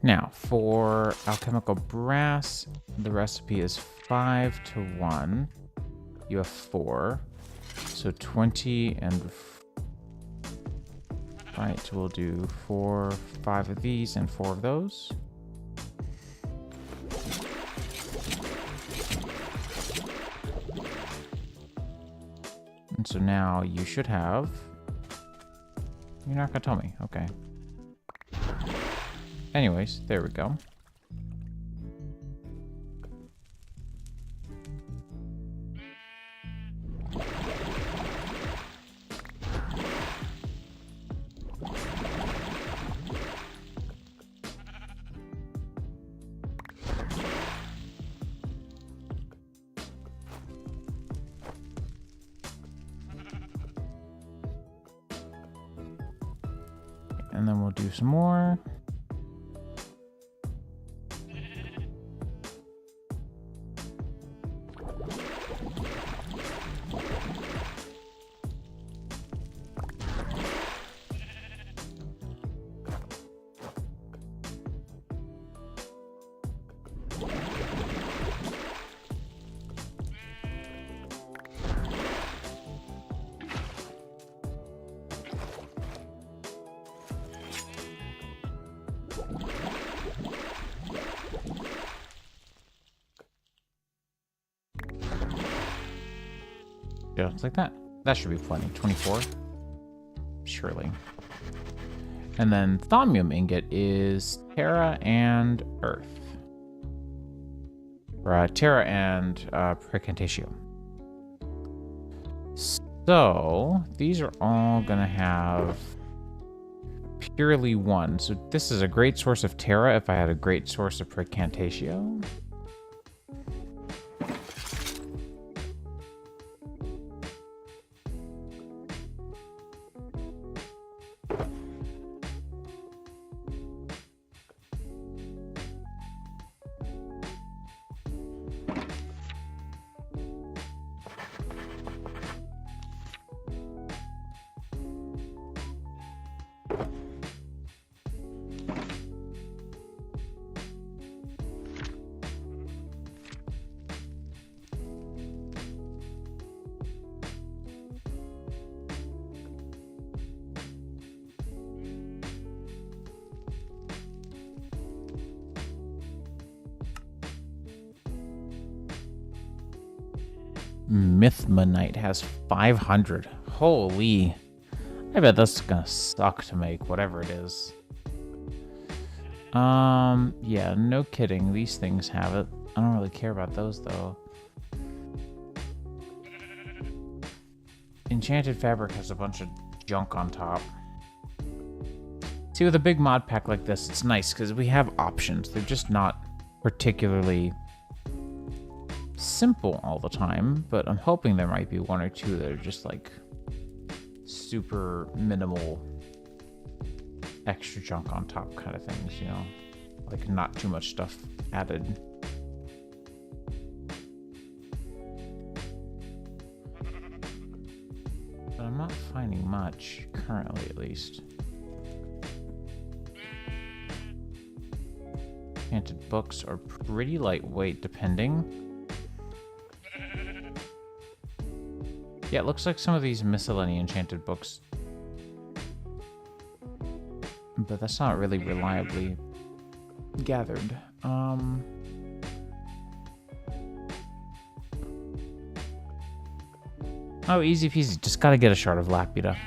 Now, for alchemical brass, the recipe is 5 to 1. You have 4. So 20 and... Right, we'll do 5 of these and 4 of those. And so now you should have... You're not gonna tell me. Okay. Anyways, there we go. And then we'll do some more. Just like that. That should be plenty. 24. Surely. And then thaumium ingot is Terra and Earth. Or Terra and Precantatio. So these are all gonna have purely 1. So this is a great source of Terra if I had a great source of Precantatio. Mythmanite has 500. Holy. I bet that's gonna suck to make, whatever it is. Yeah, no kidding. These things have it. I don't really care about those, though. Enchanted Fabric has a bunch of junk on top. See, with a big mod pack like this, it's nice because we have options. They're just not particularly simple all the time, but I'm hoping there might be one or two that are just like super minimal extra junk on top kind of things, you know? Like not too much stuff added. But I'm not finding much, currently at least. Enchanted books are pretty lightweight, depending. Yeah, it looks like some of these miscellany enchanted books. But that's not really reliably gathered. Oh, easy peasy. Just gotta get a shard of Lapida.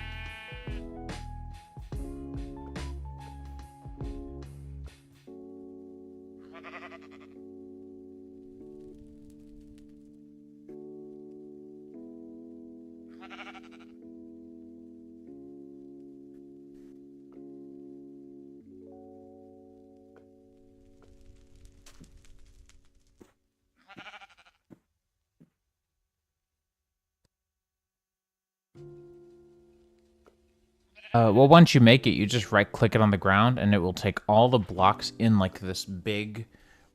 Well, once you make it, you just right-click it on the ground, and it will take all the blocks in like this big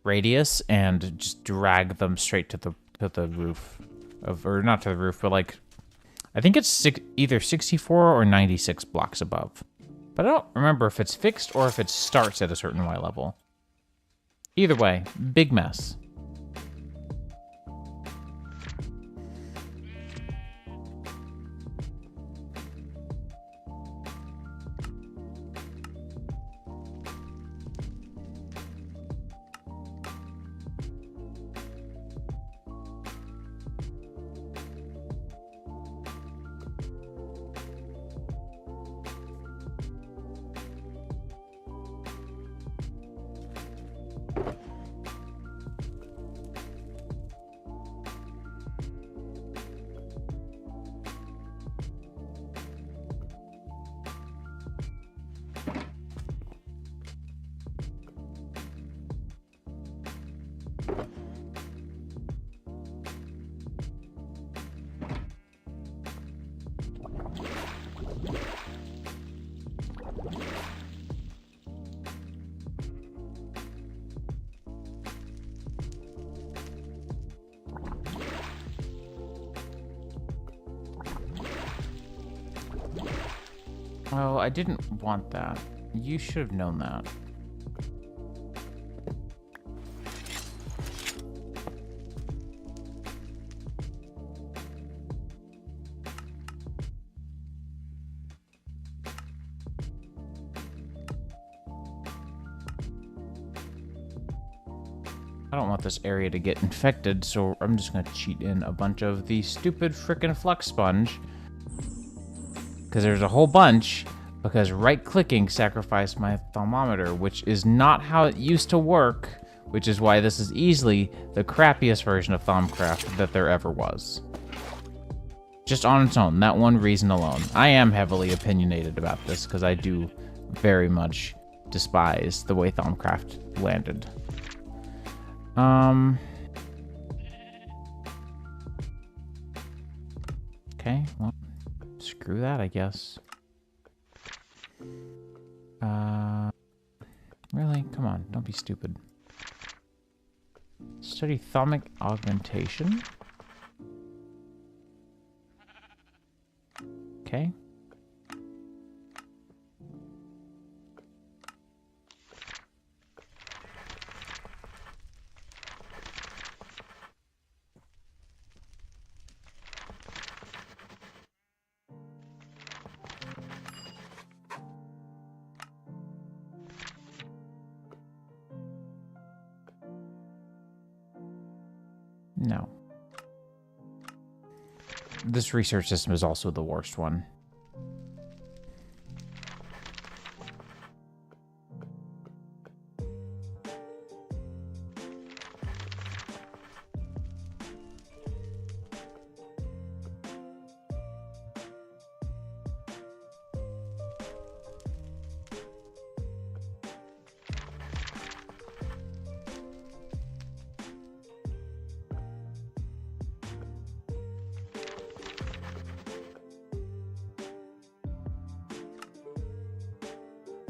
radius and just drag them straight to the roof of, or not to the roof, but like I think it's either 64 or 96 blocks above. But I don't remember if it's fixed or if it starts at a certain Y level. Either way, big mess. Oh, I didn't want that. You should have known that. I don't want this area to get infected, so I'm just gonna cheat in a bunch of the stupid frickin' flux sponge. Because there's a whole bunch, because right-clicking sacrificed my thermometer, which is not how it used to work, which is why this is easily the crappiest version of Thaumcraft that there ever was. Just on its own, that one reason alone. I am heavily opinionated about this, because I do very much despise the way Thaumcraft landed. Okay, well, screw that, I guess. Really? Come on, don't be stupid. Study thaumic augmentation. Okay. No. this research system is also the worst one.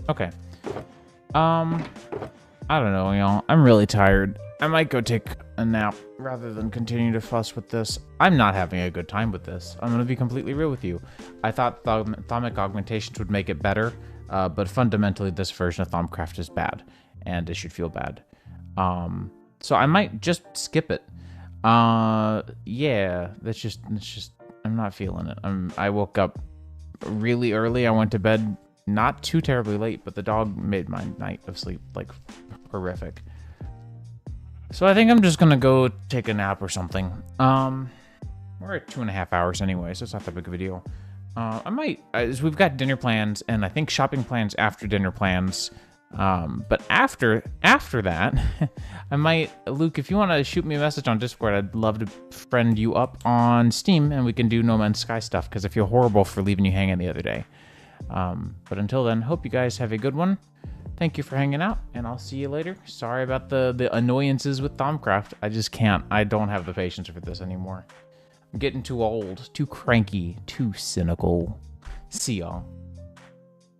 Okay. I don't know, y'all. I'm really tired. I might go take a nap rather than continue to fuss with this. I'm not having a good time with this. I'm going to be completely real with you. I thought Thaumic augmentations would make it better, but fundamentally this version of Thaumcraft is bad, and it should feel bad. So I might just skip it. Yeah, that's just, I'm not feeling it. I woke up really early. I went to bed not too terribly late, but the dog made my night of sleep, like, horrific. So I think I'm just gonna go take a nap or something. We're at 2.5 hours anyway, so it's not that big of a deal. I might, as we've got dinner plans, and I think shopping plans after dinner plans. But after that, I might, Luke, if you want to shoot me a message on Discord, I'd love to friend you up on Steam, and we can do No Man's Sky stuff, because I feel horrible for leaving you hanging the other day. But until then, hope you guys have a good one. Thank you for hanging out, and I'll see you later. Sorry about the annoyances with Thaumcraft. I just can't. I don't have the patience for this anymore. I'm getting too old, too cranky, too cynical. See y'all.